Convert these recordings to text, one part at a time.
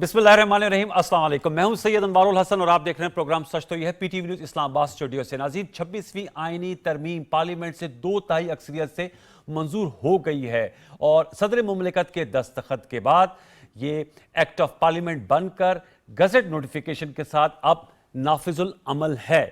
बिस्मिल्लाहिर्रहमानिर्रहीम, अस्सलाम वालेकुम। मैं हूं सैयद अनवारुल हसन और आप देख रहे हैं प्रोग्राम सच तो यह है पीटीवी न्यूज़ इस्लामाबाद स्टूडियो से। नाज़रीन, 26वीं आईनी तरमीम पार्लियामेंट से 2/3 अक्सरियत से मंजूर हो गई है और सदर मुमलिकत के दस्तखत के बाद ये एक्ट ऑफ पार्लियामेंट बनकर गजट नोटिफिकेशन के साथ अब नाफिजुल अमल है।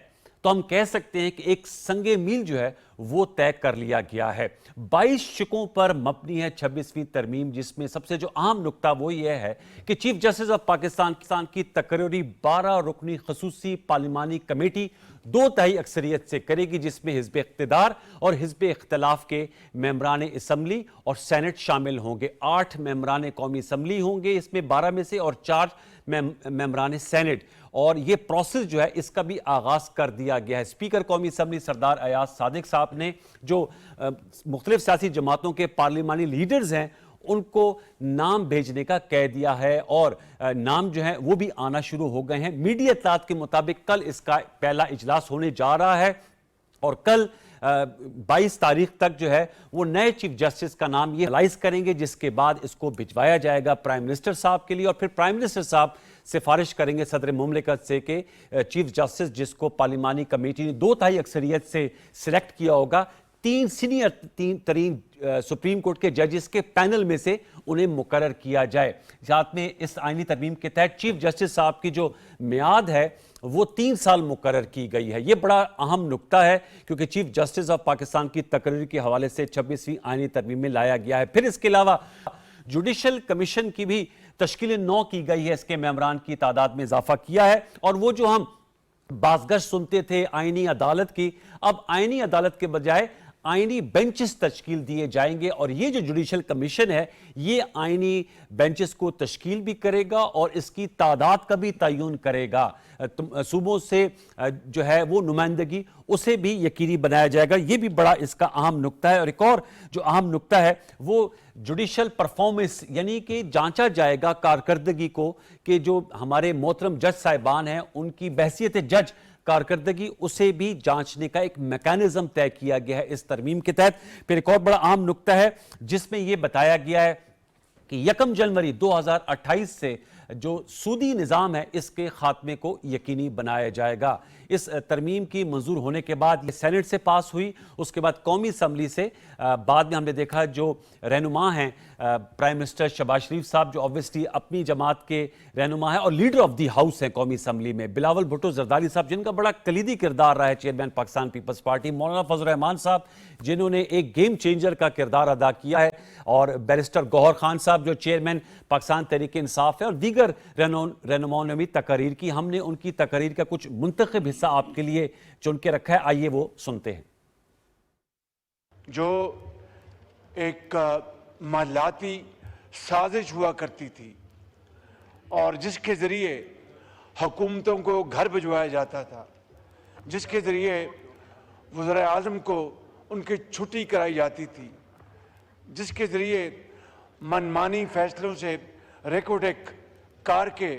तो हम कह सकते हैं कि एक संगे मील जो है वो तय कर लिया गया है। 22 शिकों पर मबनी है 26वीं तरमीम, जिसमें सबसे जो अहम नुकता वो ये है कि चीफ जस्टिस ऑफ पाकिस्तान की तकरीरी 12 रुकनी खसूसी पार्लिमानी कमेटी 2/3 अक्सरियत से करेगी, जिसमें हिज़्ब इख्तिदार और हिज़्ब इख्तिलाफ के मेंबरान असम्बली और सेनेट शामिल होंगे। 8 मेंबरान कौमी असम्बली होंगे इसमें 12 में से और 4 मेंबरान सेनेट। और ये प्रोसेस जो है इसका भी आगाज कर दिया गया है। स्पीकर कौमी असम्बली सरदार अयाज सादिक साहब ने जो मुख्तलिफ सियासी जमातों के पार्लिमानी लीडर्स हैं उनको नाम भेजने का कह दिया है और नाम जो है वो भी आना शुरू हो गए हैं। मीडिया इत्तलात के मुताबिक कल इसका पहला इजलास होने जा रहा है और कल 22 तारीख तक जो है वो नए चीफ जस्टिस का नाम ये एलाइज करेंगे, जिसके बाद इसको भिजवाया जाएगा प्राइम मिनिस्टर साहब के लिए और फिर प्राइम मिनिस्टर साहब सिफारिश करेंगे सदर मुमलिकत से कि चीफ जस्टिस जिसको पार्लिमानी कमेटी ने 2/3 अक्सरियत से सिलेक्ट किया होगा, 3 सीनियर तरीन सुप्रीम कोर्ट के जजेस के पैनल में से उन्हें मुकर्रर किया जाए। साथ में इस आईनी तरमीम के तहत चीफ जस्टिस साहब की जो मियाद है वो 3 साल मुकर्रर की गई है। ये बड़ा अहम नुकता है क्योंकि चीफ जस्टिस ऑफ पाकिस्तान की तकरीर के हवाले से 26वीं आईनी तरमीम में लाया गया है। फिर इसके अलावा जुडिशल कमीशन की भी तश्कील 9 की गई है, इसके मेंबरान की तादाद में इजाफा किया है। और वो जो हम बाज़गश सुनते थे आईनी अदालत की, अब आईनी अदालत के बजाय आईनी बेंचेस तश्कील दिए जाएंगे और ये जो जुडिशल कमीशन है ये आईनी बेंचेस को तश्कील भी करेगा और इसकी तादाद का भी तयन करेगा। सूबों से जो है वो नुमाइंदगी उसे भी यकीनी बनाया जाएगा। ये भी बड़ा इसका अहम नुकता है। और एक और जो अहम नुकता है वो जुडिशल परफॉर्मेंस, यानी कि जांचा जाएगा कारकर्दगी को कि जो हमारे मोहतरम जज साहिबान हैं उनकी बहसियत जज कारकर्दगी उसे भी जांचने का एक मैकेनिज्म तय किया गया है इस तरमीम के तहत। फिर एक और बड़ा अहम नुकता है जिसमें यह बताया गया है कि 1 जनवरी 2028 से जो सूदी निज़ाम है इसके खात्मे को यकीनी बनाया जाएगा। इस तरमीम की मंजूर होने के बाद ये सेनेट से पास हुई, उसके बाद कौमी असम्बली से बाद में हमने देखा जो रहनुमा हैं प्राइम मिनिस्टर शहबाज शरीफ साहब, जो ऑब्वियसली अपनी जमात के रहनुमा है और लीडर ऑफ दी हाउस है कौमी असम्बली में, बिलावल भुट्टो जरदारी साहब जिनका बड़ा कलीदी किरदार रहा है चेयरमैन पाकिस्तान पीपल्स पार्टी, मौलाना फजल रहमान साहब जिन्होंने एक गेम चेंजर का किरदार अदा किया है, और बैरिस्टर गौहर खान साहब जो चेयरमैन पाकिस्तान तहरीक इंसाफ है, और दीगर रहनुमाओं ने भी तकरीर की। हमने उनकी तकरीर का कुछ मुंतखब हिस्सा आपके लिए चुन के रखा है, आइए वो सुनते हैं। जो एक मालाती साजिश हुआ करती थी और जिसके ज़रिए हुकूमतों को घर भिजवाया जाता था, जिसके ज़रिए वज़ीर आज़म को उनकी छुट्टी कराई जाती थी, जिसके ज़रिए मनमानी फैसलों से रेकोटेक कार के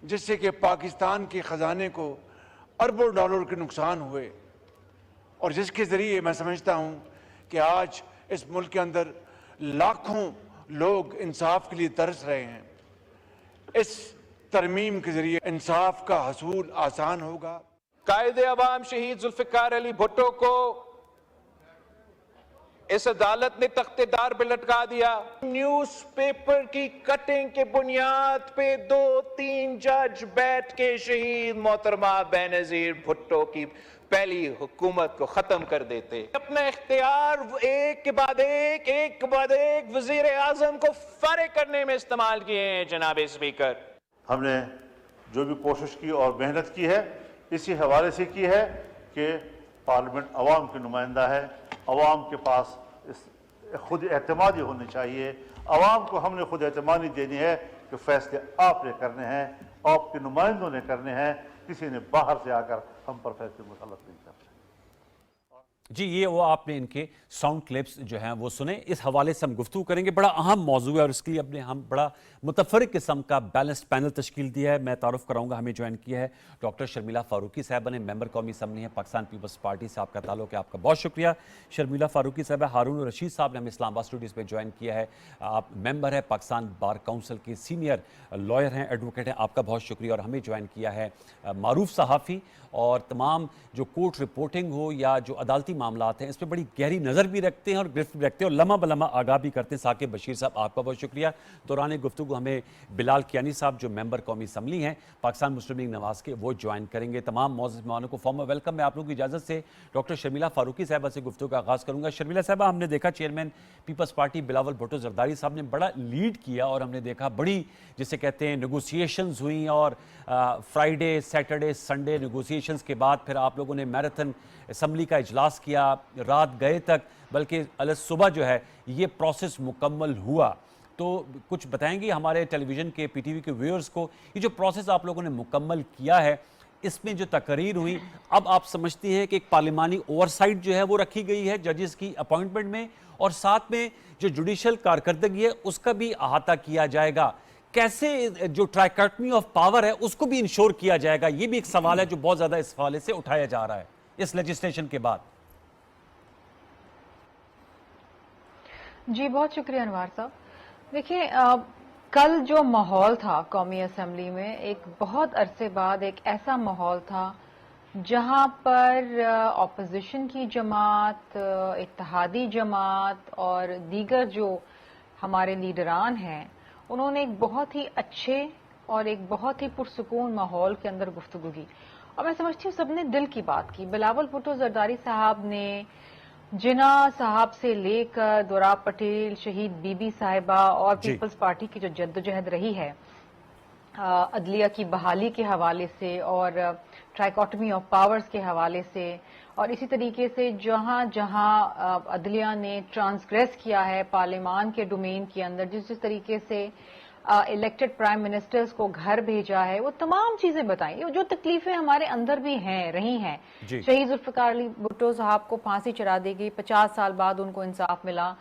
जिससे कि पाकिस्तान के ख़जाने को अरबों डॉलर के नुकसान हुए, और जिसके ज़रिए मैं समझता हूँ कि आज इस मुल्क के अंदर लाखों लोग इंसाफ के लिए तरस रहे हैं। इस तरमीम के ज़रिए इंसाफ का हसूल आसान होगा। कायदे अवाम शहीद जुल्फ़िकार अली भुट्टो को इस अदालत ने तख्तेदार पे लटका दिया। न्यूज़पेपर की कटिंग के बुनियाद पे 2-3 जज बैठ के शहीद मोहतरमा बेनज़ीर भुट्टो की पहली हुकूमत को खत्म कर देते। अपना इख्तियार एक के बाद एक वजीर आजम को फारिग करने में इस्तेमाल किए हैं। जनाब स्पीकर, हमने जो भी कोशिश की और मेहनत की है इसी हवाले से की है कि पार्लियामेंट अवाम की नुमाइंदा है, अवाम के पास खुद एतमादी होनी चाहिए। अवाम को हमने खुद एतमादी देनी है कि फैसले आपने करने हैं, आपके नुमाइंदों ने करने हैं, किसी ने बाहर से आकर हम पर फैसले मुसल्लत नहीं करते। جی یہ وہ آپ نے ان کے ساؤنڈ کلپس جو ہیں وہ سنے. اس حوالے سے ہم گفتگو کریں گے. بڑا اہم موضوع ہے اور اس کے لیے ہم بڑا متفرق قسم کا بیلنسڈ پینل تشکیل دیا ہے. میں تعارف کراؤں گا, ہمیں جوائن کیا ہے ڈاکٹر شرمیلا فاروقی صاحبہ نے, ممبر قومی اسمبلی ہیں پاکستان پیپلز پارٹی سے. آپ کا تعلق ہے, آپ کا بہت شکریہ شرمیلا فاروقی صاحبہ. ہارون رشید صاحب نے ہمیں اسلام آباد اسٹوڈیوز میں جوائن کیا ہے, آپ ممبر ہے پاکستان بار کونسل کے, سینئر لائر ہیں, ایڈوکیٹ ہیں, آپ کا بہت شکریہ. اور ہمیں جوائن کیا ہے معروف صحافی اور تمام جو کورٹ رپورٹنگ ہو یا جو عدالتی معاملات ہیں اس پہ بڑی گہری نظر بھی رکھتے ہیں اور گرفت بھی رکھتے ہیں اور لمحہ بلمحہ آگاہ بھی کرتے ہیں, ثاقب بشیر صاحب, آپ کا بہت شکریہ. دوران گفتگو ہمیں بلال کیانی صاحب جو ممبر قومی اسمبلی ہیں پاکستان مسلم لیگ نواز کے, وہ جوائن کریں گے. تمام معزز مہمانوں کو فارمل ویلکم. میں آپ لوگوں کی اجازت سے ڈاکٹر شرمیلا فاروقی صاحبہ سے گفتگو کا آغاز کروں گا. شرمیلا صاحبہ, ہم نے دیکھا chairman peoples party Bilawal Bhutto Zardari صاحب نے بڑا لیڈ کیا اور ہم نے دیکھا بڑی جسے کہتے ہیں نیگوسیشنز ہوئیں اور فرائیڈے سیٹرڈے سنڈے نیگوسیشنز کے بعد پھر آپ لوگوں نے میراتھن اسمبلی کا اجلاس کیا, رات گئے تک, بلکہ صبح جو ہے یہ پروسیس مکمل ہوا. تو کچھ بتائیں گے ہمارے ٹیلی ویژن کے پی ٹی وی کے ویورز کو, یہ جو پروسیس آپ لوگوں نے مکمل کیا ہے اس میں جو تقریر ہوئی, اب آپ سمجھتی ہیں کہ ایک پارلیمانی اوورسائٹ جو ہے وہ رکھی گئی ہے ججز کی اپوائنٹمنٹ میں, اور ساتھ میں جو جوڈیشل کارکردگی ہے اس کا بھی احاطہ کیا جائے گا, کیسے جو ٹرائکاٹمی آف پاور ہے اس کو بھی انشور کیا جائے گا؟ یہ بھی ایک سوال ہے جو بہت زیادہ اس حوالے سے اٹھایا جا رہا ہے اس لیجسلیشن کے بعد. جی بہت شکریہ انوار صاحب. دیکھیں کل جو ماحول تھا قومی اسمبلی میں, ایک بہت عرصے بعد ایک ایسا ماحول تھا جہاں پر اپوزیشن کی جماعت, اتحادی جماعت اور دیگر جو ہمارے لیڈران ہیں انہوں نے ایک بہت ہی اچھے اور ایک بہت ہی پرسکون ماحول کے اندر گفتگو کی, اور میں سمجھتی ہوں سب نے دل کی بات کی. بلاول بھٹو زرداری صاحب نے جناح صاحب سے لے کر دوراب پٹیل, شہید بی بی صاحبہ اور پیپلز پارٹی کی جو جدوجہد رہی ہے عدلیہ کی بحالی کے حوالے سے اور ٹرائیکاٹمی آف پاورز کے حوالے سے, اور اسی طریقے سے جہاں جہاں عدلیہ نے ٹرانسگریس کیا ہے پارلیمان کے ڈومین کے اندر, جس طریقے سے الیکٹڈ پرائم منسٹرز کو گھر بھیجا ہے, وہ تمام چیزیں بتائیں. جو تکلیفیں ہمارے اندر بھی ہیں رہی ہیں, شہید ذوالفقار علی بھٹو صاحب کو پھانسی چڑھا دی گئی, 50 سال بعد ان کو انصاف ملا.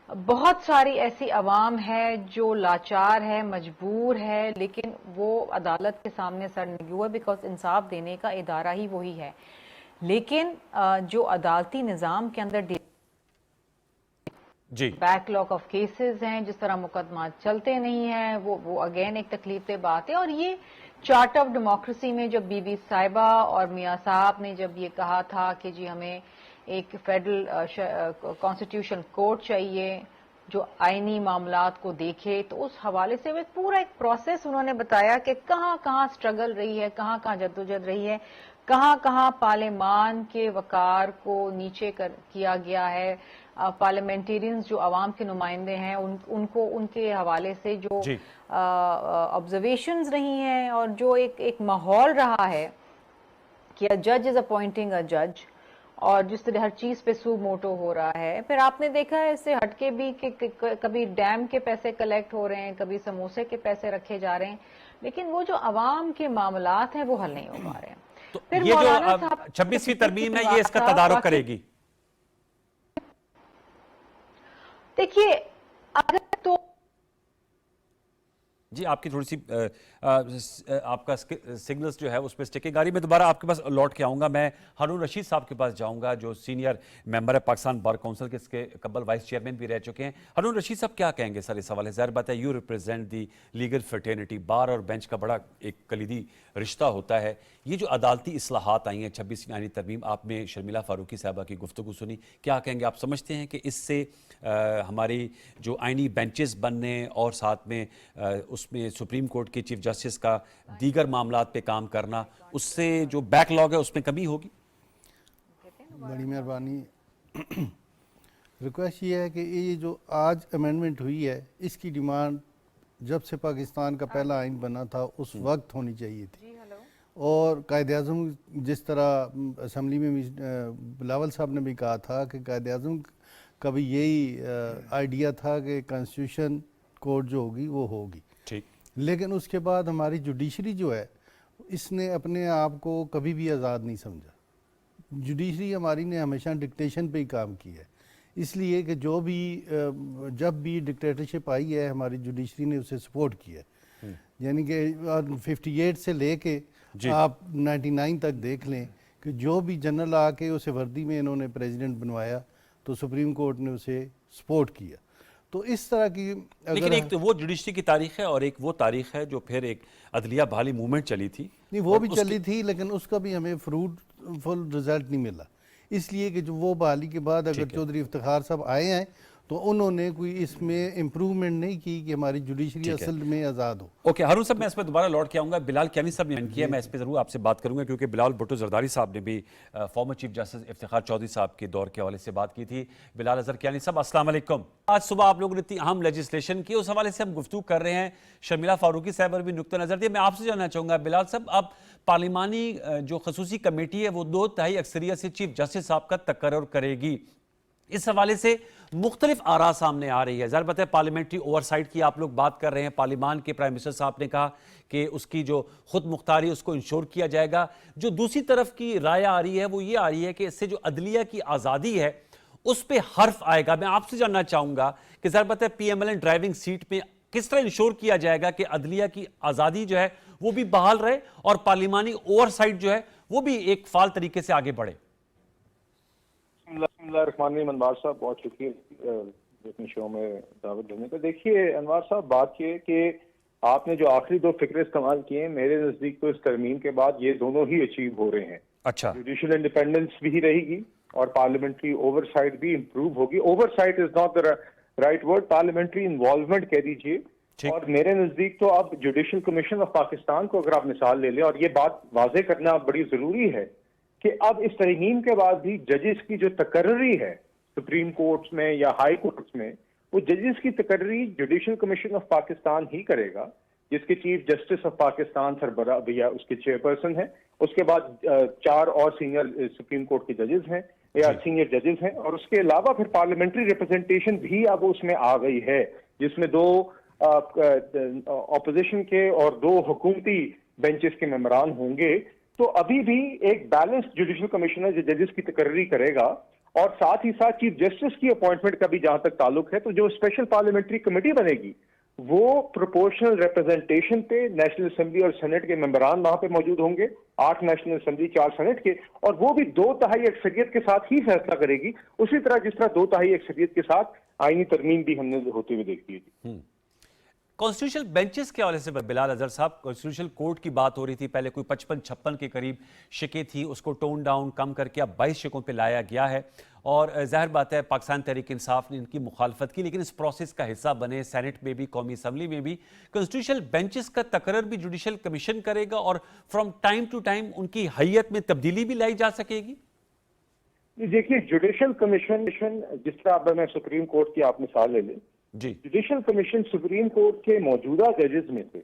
بہت ساری ایسی عوام ہے جو لاچار ہے, مجبور ہے, لیکن وہ عدالت کے سامنے سر نہیں ہوا بیکاز انصاف دینے کا ادارہ ہی وہی ہے. لیکن جو عدالتی نظام کے اندر بیک لاگ آف کیسز ہیں, جس طرح مقدمات چلتے نہیں ہیں, وہ اگین ایک تکلیف دہ بات ہے. اور یہ چارٹ آف ڈیموکریسی میں جب بی بی صاحبہ اور میاں صاحب نے جب یہ کہا تھا کہ جی ہمیں ایک فیڈرل کانسٹیٹیوشن کورٹ چاہیے جو آئینی معاملات کو دیکھے, تو اس حوالے سے پورا ایک پروسیس انہوں نے بتایا کہ کہاں کہاں سٹرگل رہی ہے, کہاں کہاں جدوجہد رہی ہے, کہاں کہاں پارلیمان کے وقار کو نیچے کیا گیا ہے. پارلیمنٹیرینز جو عوام کے نمائندے ہیں ان کو ان کے حوالے سے جو آبزرویشنز رہی ہیں, اور جو ایک ماحول رہا ہے کہ جج از اپوائنٹنگ اے جج, اور جس طرح ہر چیز پہ سو موٹو ہو رہا ہے. پھر آپ نے دیکھا ہے اس سے ہٹ کے بھی کہ کبھی ڈیم کے پیسے کلیکٹ ہو رہے ہیں, کبھی سموسے کے پیسے رکھے جا رہے ہیں, لیکن وہ جو عوام کے معاملات ہیں وہ حل نہیں ہو پا رہے ہیں. پھر یہ جو 26ویں ترمیم ہے یہ اس کا تدارک کرے گی. دیکھیے اگر تو جی آپ کی تھوڑی سی آپ کا سگنلز جو ہے اس پہ سٹیکنگ گاری, میں دوبارہ آپ کے پاس لوٹ کے آؤں گا. میں ہارون رشید صاحب کے پاس جاؤں گا جو سینئر ممبر ہے پاکستان بار کونسل کے, اس کے قبل وائس چیئرمین بھی رہ چکے ہیں. ہارون رشید صاحب کیا کہیں گے سر اس حوالے سے؟ ظاہر بات ہے you represent the legal fraternity, bar اور بینچ کا بڑا ایک کلیدی رشتہ ہوتا ہے. یہ جو عدالتی اصلاحات آئی ہیں 26ویں آئینی ترمیم, آپ نے شرمیلا فاروقی صاحبہ کی گفتگو سنی, کیا کہیں گے؟ آپ سمجھتے ہیں کہ اس سے ہماری جو آئینی بینچز بننے اور ساتھ میں اس میں سپریم کورٹ کے چیف جسٹس کا دیگر معاملات پہ کام کرنا, اس سے جو بیک لاگ ہے اس میں کمی ہوگی؟ بڑی مہربانی. ریکویسٹ یہ ہے کہ یہ جو آج امینڈمنٹ ہوئی ہے اس کی ڈیمانڈ جب سے پاکستان کا پہلا آئین بنا تھا اس وقت ہونی چاہیے تھی. اور قائد اعظم جس طرح اسمبلی میں بلاول صاحب نے بھی کہا تھا کہ قائد اعظم کا بھی یہی آئیڈیا تھا کہ کانسٹیٹیوشن کورٹ جو ہوگی وہ ہوگی. لیکن اس کے بعد ہماری جوڈیشری جو ہے اس نے اپنے آپ کو کبھی بھی آزاد نہیں سمجھا. जुडिशरी हमारी ने हमेशा डिक्टेशन पे ही काम किया है, इसलिए कि जो भी जब भी डिक्टेटरशिप आई है हमारी जुडिशरी ने उसे सपोर्ट किया है। यानी कि 58 से लेके आप 99 तक देख लें कि जो भी जनरल आके उसे वर्दी में इन्होंने प्रेसिडेंट बनवाया तो सुप्रीम कोर्ट ने उसे सपोर्ट किया। तो इस तरह की लेकिन एक तो वो जुडिशरी की तारीख है और एक वो तारीख है जो फिर एक अदलिया बहाली मूवमेंट चली थी। नहीं, वो भी चली थी, लेकिन उसका भी हमें फ्रूटफुल रिजल्ट नहीं मिला, इसलिए कि जो वो बहाली के बाद अगर चौधरी इफ्तिखार साहब आए हैं तो उन्होंने कोई इसमें इम्प्रूवमेंट नहीं की कि हमारी जुडिशरी असल में आज़ाद हो। ओके हारून साहब, मैं इस पर दोबारा लौट के आऊँगा। बिलाल कियानी साहब ने किया, मैं इस पर ज़रूर आपसे बात करूँगा क्योंकि बिलाल भुट्टो जरदारी साहब ने भी former chief justice Iftikhar Chaudhry साहब के दौर के हवाले से बात की थी। बिलाल अजहर कियानी साहब, अस्सलाम वालेकुम। आज सुबह आप लोगों ने इतनी अहम लेजिस्लेशन की, उस हवाले से हम गुफ्तगू कर रहे हैं। शर्मिला फारूकी साहब पर भी नुक्ता नज़र दिया। मैं आपसे जानना चाहूँगा बिलाल साहब, अब पार्लिमानी जो खसूसी कमेटी है वो 2/3 अक्सरियत से चीफ जस्टिस साहब का तकर्रुर करेगी। इस हवाले से मुख्तलिफ आरा सामने आ रही है। ज़रा बताए, पार्लियामेंट्री ओवरसाइट की आप लोग बात कर रहे हैं, पार्लियामान के प्राइम मिनिस्टर साहब ने कहा कि उसकी जो खुद मुख्तारी उसको इंश्योर किया जाएगा। जो दूसरी तरफ की राय आ रही है वो ये आ रही है कि इससे जो अदलिया की आज़ादी है उस पर हर्फ आएगा। मैं आपसे जानना चाहूँगा कि ज़रा बताए, PMLN ड्राइविंग सीट में किस तरह इंश्योर किया जाएगा कि अदलिया की आज़ादी जो है वो भी बहाल रहे और पार्लिमानी ओवरसाइट जो है वो भी एक फाल तरीके से आगे बढ़े। अनवार साहब, बहुत शुक्रिया अपने शो में दावत देने का। देखिए अनवार साहब, बात ये कि आपने जो आखिरी 2 फिक्रे इस्तेमाल किए, मेरे नजदीक तो इस तरमीम के बाद ये दोनों ही अचीव हो रहे हैं। अच्छा, जुडिशियल इंडिपेंडेंस भी रहेगी और पार्लियामेंट्री ओवरसाइट भी इंप्रूव होगी। Oversight is not the right word, parliamentary involvement कह दीजिए। और मेरे नजदीक तो अब जुडिशियल कमीशन ऑफ पाकिस्तान को अगर आप मिसाल ले लें, और ये बात वाजे करना बड़ी जरूरी है कि अब इस तरमीम के बाद भी जजेस की जो तकर्री है सुप्रीम कोर्ट्स में या हाई कोर्ट्स में, वो जजेस की तकर्री जुडिशियल कमीशन ऑफ पाकिस्तान ही करेगा, जिसके चीफ जस्टिस ऑफ पाकिस्तान सरबराह भैया उसके चेयरपर्सन है। उसके बाद 4 और सीनियर सुप्रीम कोर्ट के जजेस हैं या सीनियर जजेस हैं, और उसके अलावा फिर पार्लियामेंट्री रिप्रेजेंटेशन भी अब उसमें आ गई है, जिसमें 2 ऑपोजिशन के और 2 हुकूमती बेंचेस के मेंबरान होंगे। तो अभी भी एक बैलेंस्ड जुडिशियल कमिश्नर जो जजेस की तकर्री करेगा, और साथ ही साथ चीफ जस्टिस की अपॉइंटमेंट का भी जहां तक ताल्लुक है, तो जो स्पेशल पार्लियामेंट्री कमेटी बनेगी वो प्रोपोर्शनल रिप्रेजेंटेशन पे नेशनल असेंबली और सेनेट के मेंबरान वहां पे मौजूद होंगे, 8 नेशनल असेंबली 4 सेनेट के, और वो भी 2/3 अक्सरियत के साथ ही फैसला करेगी, उसी तरह जिस तरह 2/3 अक्सरियत के साथ आईनी तरमीम भी हमने होते हुए देखी है। कॉन्स्टिट्यूशनल बेंचेस के हवाले से बिलाल अजहर साहब, कॉन्स्टिट्यूशनल कोर्ट की बात हो रही थी, पहले कोई 55-56 के करीब शिकें थी, उसको टोन डाउन कम करके अब 22 शिकों पे लाया गया है। और जाहिर बात है पाकिस्तान तहरीक इंसाफ ने इनकी मुखालफत की, लेकिन इस प्रोसेस का हिस्सा बने, सेनेट में भी, कौमी असम्बली में भी। कॉन्स्टिट्यूशनल बेंचेस का तकर्रर भी जुडिशियल कमीशन करेगा और फ्रॉम टाइम टू टाइम उनकी हैयत में तब्दीली भी लाई जा सकेगी। देखिए, जुडिशियल कमीशन जिस तरह अब मैं सुप्रीम कोर्ट की आप मिसाल ले लें जी, जुडिशियल कमीशन सुप्रीम कोर्ट के मौजूदा जजेस में से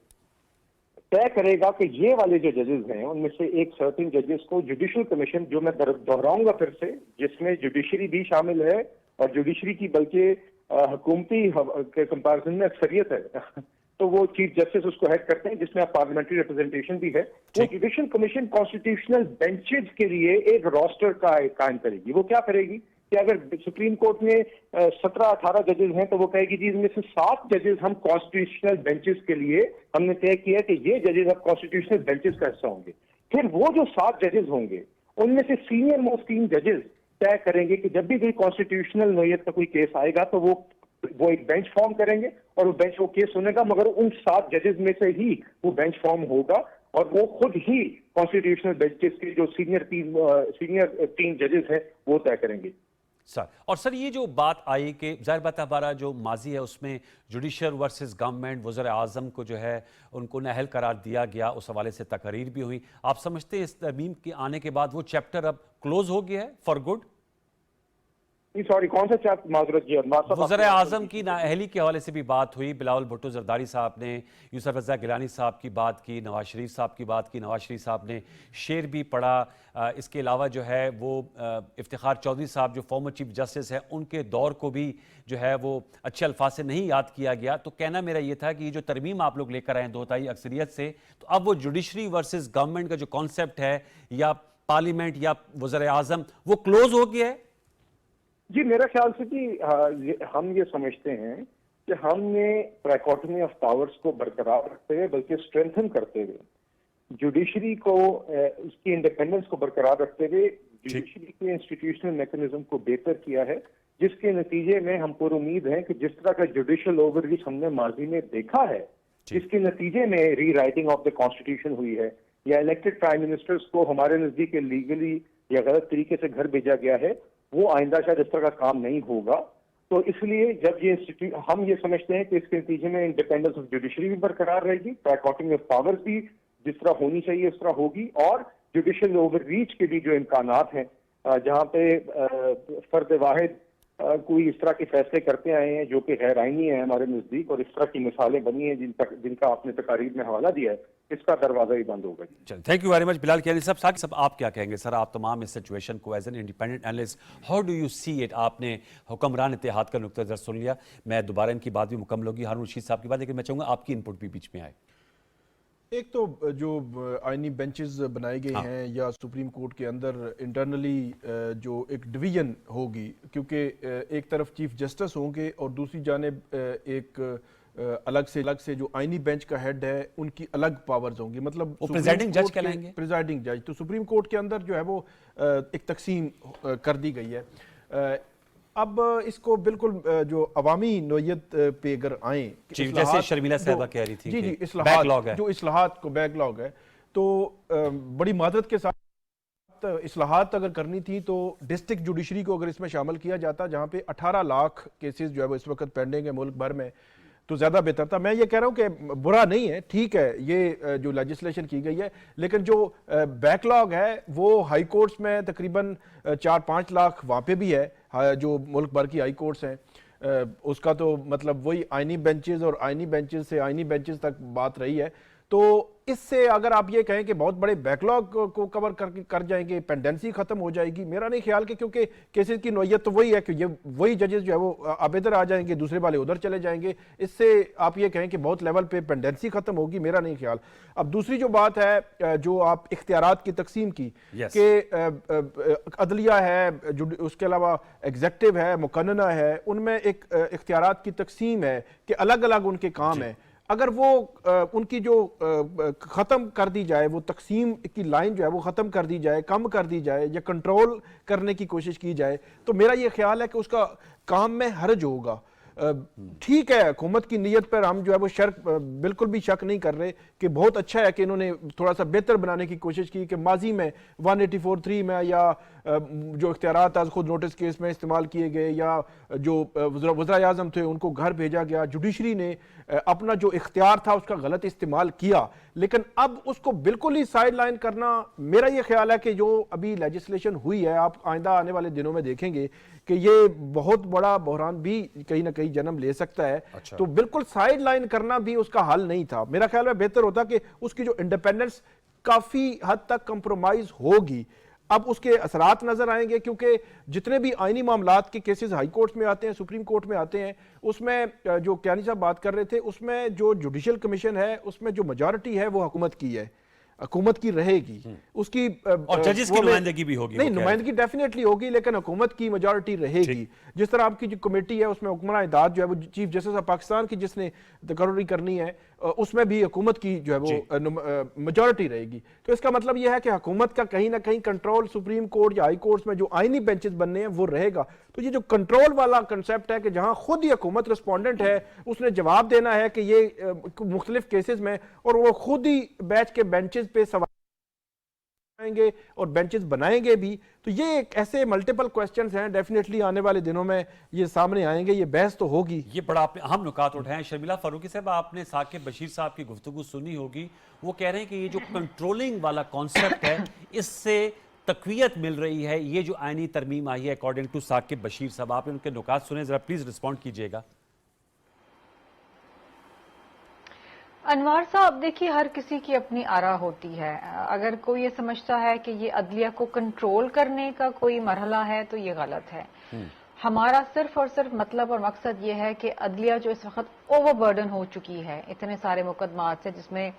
तय करेगा कि ये वाले जो जजेस हैं उनमें से एक सर्टेन जजेस को जुडिशियल कमीशन, जो मैं दोहराऊंगा फिर से, जिसमें जुडिशरी भी शामिल है और जुडिशरी की बल्कि हुकूमती के कंपैरिजन में अक्सरियत है, तो वो चीफ जस्टिस उसको हेड करते हैं, जिसमें पार्लियामेंट्री रिप्रेजेंटेशन भी है। वो जुडिशियल कमीशन कॉन्स्टिट्यूशनल बेंचेज के लिए एक रोस्टर का कायम करेगी। वो क्या करेगी कि अगर सुप्रीम कोर्ट में 17-18 जजेस हैं तो वो कहेगी जी इनमें से 7 जजेस हम कॉन्स्टिट्यूशनल बेंचेस के लिए हमने तय किया कि ये जजेस अब कॉन्स्टिट्यूशनल बेंचेस का हिस्सा होंगे। फिर वो जो 7 जजेस होंगे उनमें से सीनियर मोस्ट 3 जजेस तय करेंगे कि जब भी कोई कॉन्स्टिट्यूशनल नोयत का कोई केस आएगा तो वो एक बेंच फॉर्म करेंगे और वो बेंच वो केस सुनेगा, मगर उन 7 जजेस में से ही वो बेंच फॉर्म होगा और वो खुद ही कॉन्स्टिट्यूशनल बेंचेस के जो सीनियर 3 जजेस हैं वो तय करेंगे। सर, और सर ये जो बात आई कि जाहिर बात हमारा जो माजी है उसमें जुडिशल वर्सेस गवर्नमेंट, वज़ीर आज़म को जो है उनको नाअहल करार दिया गया, उस हवाले से तकरीर भी हुई। आप समझते हैं इस तरमीम के आने के बाद वो चैप्टर अब क्लोज हो गया है फॉर गुड? सॉरी, कौन सा चैप्टर? माजरत जी, वज़ीर आज़म की नाअहली के हवाले से भी बात हुई। बिलावल भुट्टो जरदारी साहब ने यूसुफ रज़ा गिलानी साहब की बात की, नवाज शरीफ साहब की बात की, नवाज शरीफ साहब ने शेर भी पढ़ा। इसके अलावा जो है वो इफ्तिखार चौधरी साहब जो फॉर्मर चीफ जस्टिस है उनके दौर को भी जो है वो अच्छे अल्फाज से नहीं याद किया गया। तो कहना मेरा ये था कि ये जो तरमीम आप लोग लेकर आए 2/3 अक्सरियत से, तो अब वो जुडिशरी वर्सेस गवर्नमेंट का जो कॉन्सेप्ट है या पार्लियामेंट या वज़ीर आज़म वो क्लोज हो गया है? जी मेरा ख्याल से कि हम ये समझते हैं कि हमने ट्राइकोटमी ऑफ पावर्स को बरकरार रखते हुए बल्कि स्ट्रेंथन करते हुए जुडिशरी को उसकी इंडिपेंडेंस को बरकरार रखते हुए जुडिशरी के इंस्टीट्यूशनल मैकेनिज्म को बेहतर किया है, जिसके नतीजे में हमको उम्मीद है कि जिस तरह का जुडिशल ओवररीच हमने माजी में देखा है, जिसके नतीजे में री राइटिंग ऑफ द कॉन्स्टिट्यूशन हुई है या इलेक्टेड प्राइम मिनिस्टर्स को हमारे नजदीक लीगली या गलत तरीके से घर भेजा गया है, वो आइंदा शायद इस तरह का काम नहीं होगा। तो इसलिए जब ये हम ये समझते हैं कि इसके नतीजे में इंडिपेंडेंस ऑफ जुडिशरी भी बरकरार रहेगी, ट्राइकोटमी ऑफ पावर्स भी जिस तरह होनी चाहिए उस तरह होगी, और जुडिशल ओवर रीच के भी जो इम्कानात हैं जहाँ पे फर्द वाहिद कोई इस तरह के फैसले करते आए हैं जो कि गैर आईनी है हमारे नजदीक, और इस तरह की मिसालें बनी हैं जिनका आपने तकारीर में हवाला दिया है, इसका दरवाजा ही बंद होगा। चलिए, thank you very much Bilal Kiyani साहब। साकिब साहब, आप क्या कहेंगे सर, आप तमाम इस सिचुएशन को as an independent analyst, how do you see it? आपने हुक्मरान इत्तेहाद का नुक्ता नज़र सुन लिया, मैं दोबारा इनकी बात भी मुकम्मल होगी हारून रशीद साहब की बात, लेकिन मैं चाहूँगा आपकी इनपुट भी बीच में आए। एक तो जो आइनी बेंचेस बनाए गए हैं या सुप्रीम कोर्ट के अंदर इंटरनली जो एक डिवीजन होगी, क्योंकि एक तरफ चीफ जस्टिस होंगे और दूसरी जानिब एक अलग से जो आइनी बेंच का हेड है उनकी अलग पावर्स होंगी, मतलब प्रिजाइडिंग जज कहलाएंगे। प्रिजाइडिंग जज तो सुप्रीम कोर्ट के अंदर जो है वो एक तकसीम कर दी गई है। अब इसको बिल्कुल जो अवामी नोयत पे अगर आए, जैसे शर्मिला साहबा कह रही थी, जी जी, बैकलॉग है, जो इस्लाहात को बैकलॉग है, तो बड़ी मादरत के साथ इस्लाहात अगर करनी थी तो डिस्ट्रिक्ट जुडिशरी को अगर इसमें शामिल किया जाता, जहाँ पे 18 लाख केसेस जो है वो इस वक्त पेंडिंग है मुल्क भर में, तो ज़्यादा बेहतर था। मैं ये कह रहा हूँ कि बुरा नहीं है, ठीक है ये जो लेजिस्लेशन की गई है, लेकिन जो बैकलॉग है वो हाई कोर्ट्स में तकरीबन 4-5 लाख वहाँ पे भी है, जो मुल्क भर की हाई कोर्ट्स हैं, उसका तो मतलब वही आइनी बेंचेस और आइनी बेंचेस से आइनी बेंचेस तक बात रही है। तो इससे अगर आप ये कहें कि बहुत बड़े बैकलॉग को कवर कर जाएंगे, पेंडेंसी खत्म हो जाएगी, मेरा नहीं ख्याल कि, क्योंकि केसेस की नोयत तो वही है कि ये वही जजेस जो है वो अब इधर आ जाएंगे, दूसरे वाले उधर चले जाएंगे, इससे आप ये कहें कि बहुत लेवल पे पेंडेंसी खत्म होगी, मेरा नहीं ख्याल। अब दूसरी जो बात है जो आप इख्तियारात की तकसीम की, कि अदलिया है, उसके अलावा एग्जेक्टिव है, मुकन्नना है, उनमें एक इख्तियारात की तकसीम है कि अलग अलग उनके काम है, अगर वो उनकी जो ख़त्म कर दी जाए, वो तकसीम की लाइन जो है वो ख़त्म कर दी जाए, कम कर दी जाए या कंट्रोल करने की कोशिश की जाए, तो मेरा ये ख्याल है कि उसका काम में हर्ज होगा। ठीक है, हुकूमत की नीयत पर हम जो है वो बिल्कुल भी शक नहीं कर रहे कि बहुत अच्छा है कि इन्होंने थोड़ा सा बेहतर बनाने की कोशिश की, कि माजी में 184(3) में या जो इख्तियारात आज खुद नोटिस केस में इस्तेमाल किए गए, या जो वज़ीर आज़म थे उनको घर भेजा गया, जुडिशरी ने अपना जो इख्तियार था उसका गलत इस्तेमाल किया, लेकिन अब उसको बिल्कुल ही साइड लाइन करना, मेरा ये ख्याल है कि जो अभी लेजिस्लेशन हुई है, आप आइंदा आने वाले दिनों में देखेंगे कि ये बहुत बड़ा बहरान भी कहीं ना कहीं जन्म ले सकता है। अच्छा। तो बिल्कुल साइड लाइन करना भी उसका हल नहीं था, मेरा ख्याल है बेहतर होता कि उसकी जो इंडिपेंडेंस काफी हद तक कंप्रोमाइज होगी। अब उसके असरात नजर आएंगे, क्योंकि जितने भी आईनी मामलात के केसेस हाई कोर्ट में आते हैं, सुप्रीम कोर्ट में आते हैं, उसमें जो कियानी साहब बात कर रहे थे, उसमें जो जुडिशल कमीशन है उसमें जो मेजॉरिटी है वो हुकूमत की है, हुकूमत की रहेगी, उसकी और जजेस की नुमाइंदगी भी होगी। नहीं, नुमाइंदगी डेफिनेटली होगी, लेकिन हुकूमत की मेजॉरिटी रहेगी। जिस तरह आपकी जो कमेटी है उसमें हुक्मरान इत्तेहाद जो है वो चीफ जस्टिस ऑफ पाकिस्तान की जिसने तकर्री करनी है, उसमें भी हुकूमत की जो है वो मेजॉरिटी रहेगी। तो इसका मतलब यह है कि हुकूमत का कहीं ना कहीं कंट्रोल सुप्रीम कोर्ट या हाई कोर्ट्स में जो आईनी बेंचेस बनने हैं वो रहेगा। तो ये जो कंट्रोल वाला कंसेप्ट है कि जहां खुद ही हुकूमत रिस्पोंडेंट है, उसने जवाब देना है कि ये मुख्तलिफ केसेस में, और वो खुद ही बैठ के बेंचेस पे सवाल और बेंचेस बनाएंगे भी, तो ये एक ऐसे मल्टीपल क्वेश्चंस हैं, डेफिनेटली आने वाले दिनों में ये सामने आएंगे, ये बहस तो होगी। ये बड़ा आपने अहम नुकात उठाए। शर्मिला फारूकी साहब, आपने साकिब बशीर साहब की गुफ्तगू सुनी होगी, वो कह रहे हैं कि ये जो कंट्रोलिंग वाला कॉन्सेप्ट है इससे तकवीयत मिल रही है, ये जो आईनी तरमीम आई है अकॉर्डिंग टू साकिब बशीर साहब, आपने उनके नुकात सुने, जरा प्लीज रिस्पॉन्ड कीजिएगा। अनवार साहब, देखिए हर किसी की अपनी आरा होती है। अगर कोई ये समझता है कि ये अदलिया को कंट्रोल करने का कोई मरहला है तो ये गलत है। ہمارا صرف اور صرف مطلب اور مقصد یہ ہے کہ عدلیہ جو اس وقت اوور برڈن ہو چکی ہے اتنے سارے مقدمات سے، جس میں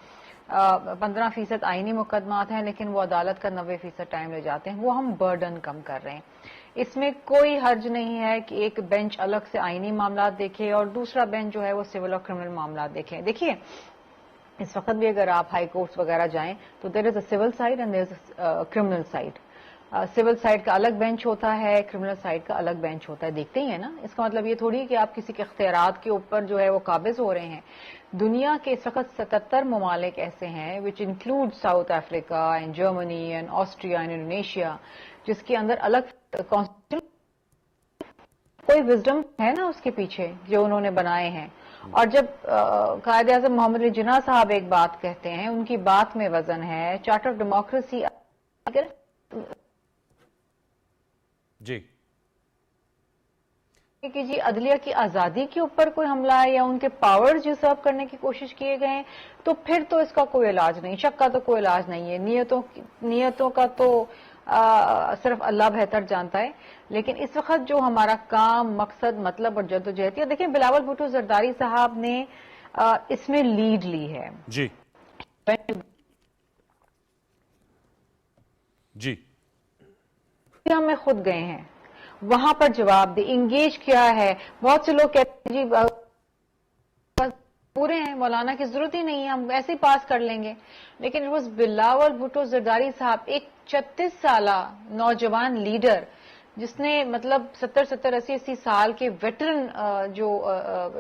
15% آئینی مقدمات ہیں لیکن وہ عدالت کا 90% ٹائم لے جاتے ہیں، وہ ہم برڈن کم کر رہے ہیں۔ اس میں کوئی حرج نہیں ہے کہ ایک بینچ الگ سے آئینی معاملات دیکھے اور دوسرا بینچ جو ہے وہ سول اور کرمنل معاملات دیکھیں۔ دیکھیے اس وقت بھی اگر آپ ہائی کورٹس وغیرہ جائیں تو there is a civil side and there is a criminal side. Civil side کا الگ بینچ ہوتا ہے، کرمنل سائڈ کا الگ بینچ ہوتا ہے، دیکھتے ہی ہیں نا۔ اس کا مطلب یہ تھوڑی ہے کہ آپ کسی کے اختیارات کے اوپر جو ہے وہ قابض ہو رہے ہیں۔ دنیا کے اس وقت 77 ممالک ایسے ہیں which include South Africa and Germany and Austria and Indonesia, جس کے اندر الگ کانسٹیٹیوشن، کوئی وزڈم ہے نا اس کے پیچھے جو انہوں نے بنائے ہیں۔ اور جب قائد اعظم محمد علی جناح صاحب ایک بات کہتے ہیں، ان کی بات میں وزن ہے، چارٹر آف ڈیموکریسی جی کہ جی عدلیہ کی آزادی کے اوپر کوئی حملہ ہے یا ان کے پاورز یوزرف کرنے کی کوشش کیے گئے ہیں، تو پھر تو اس کا کوئی علاج نہیں، شک کا تو کوئی علاج نہیں ہے۔ نیتوں کا تو صرف اللہ بہتر جانتا ہے، لیکن اس وقت جو ہمارا کام، مقصد، مطلب اور جدوجہد ہے، دیکھیں بلاول بھٹو زرداری صاحب نے اس میں لیڈ لی ہے۔ جی جی ہم میں خود گئے ہیں وہاں پر جواب دے، انگیج کیا ہے۔ بہت سے لوگ کہتے ہیں جی پورے ہیں، مولانا کی ضرورت ہی نہیں ہے، ہم ایسے ہی پاس کر لیں گے، لیکن وہ بلاول بھٹو زرداری صاحب ایک 36 سالہ نوجوان لیڈر، جس نے مطلب 70 80 سال کے ویٹرن جو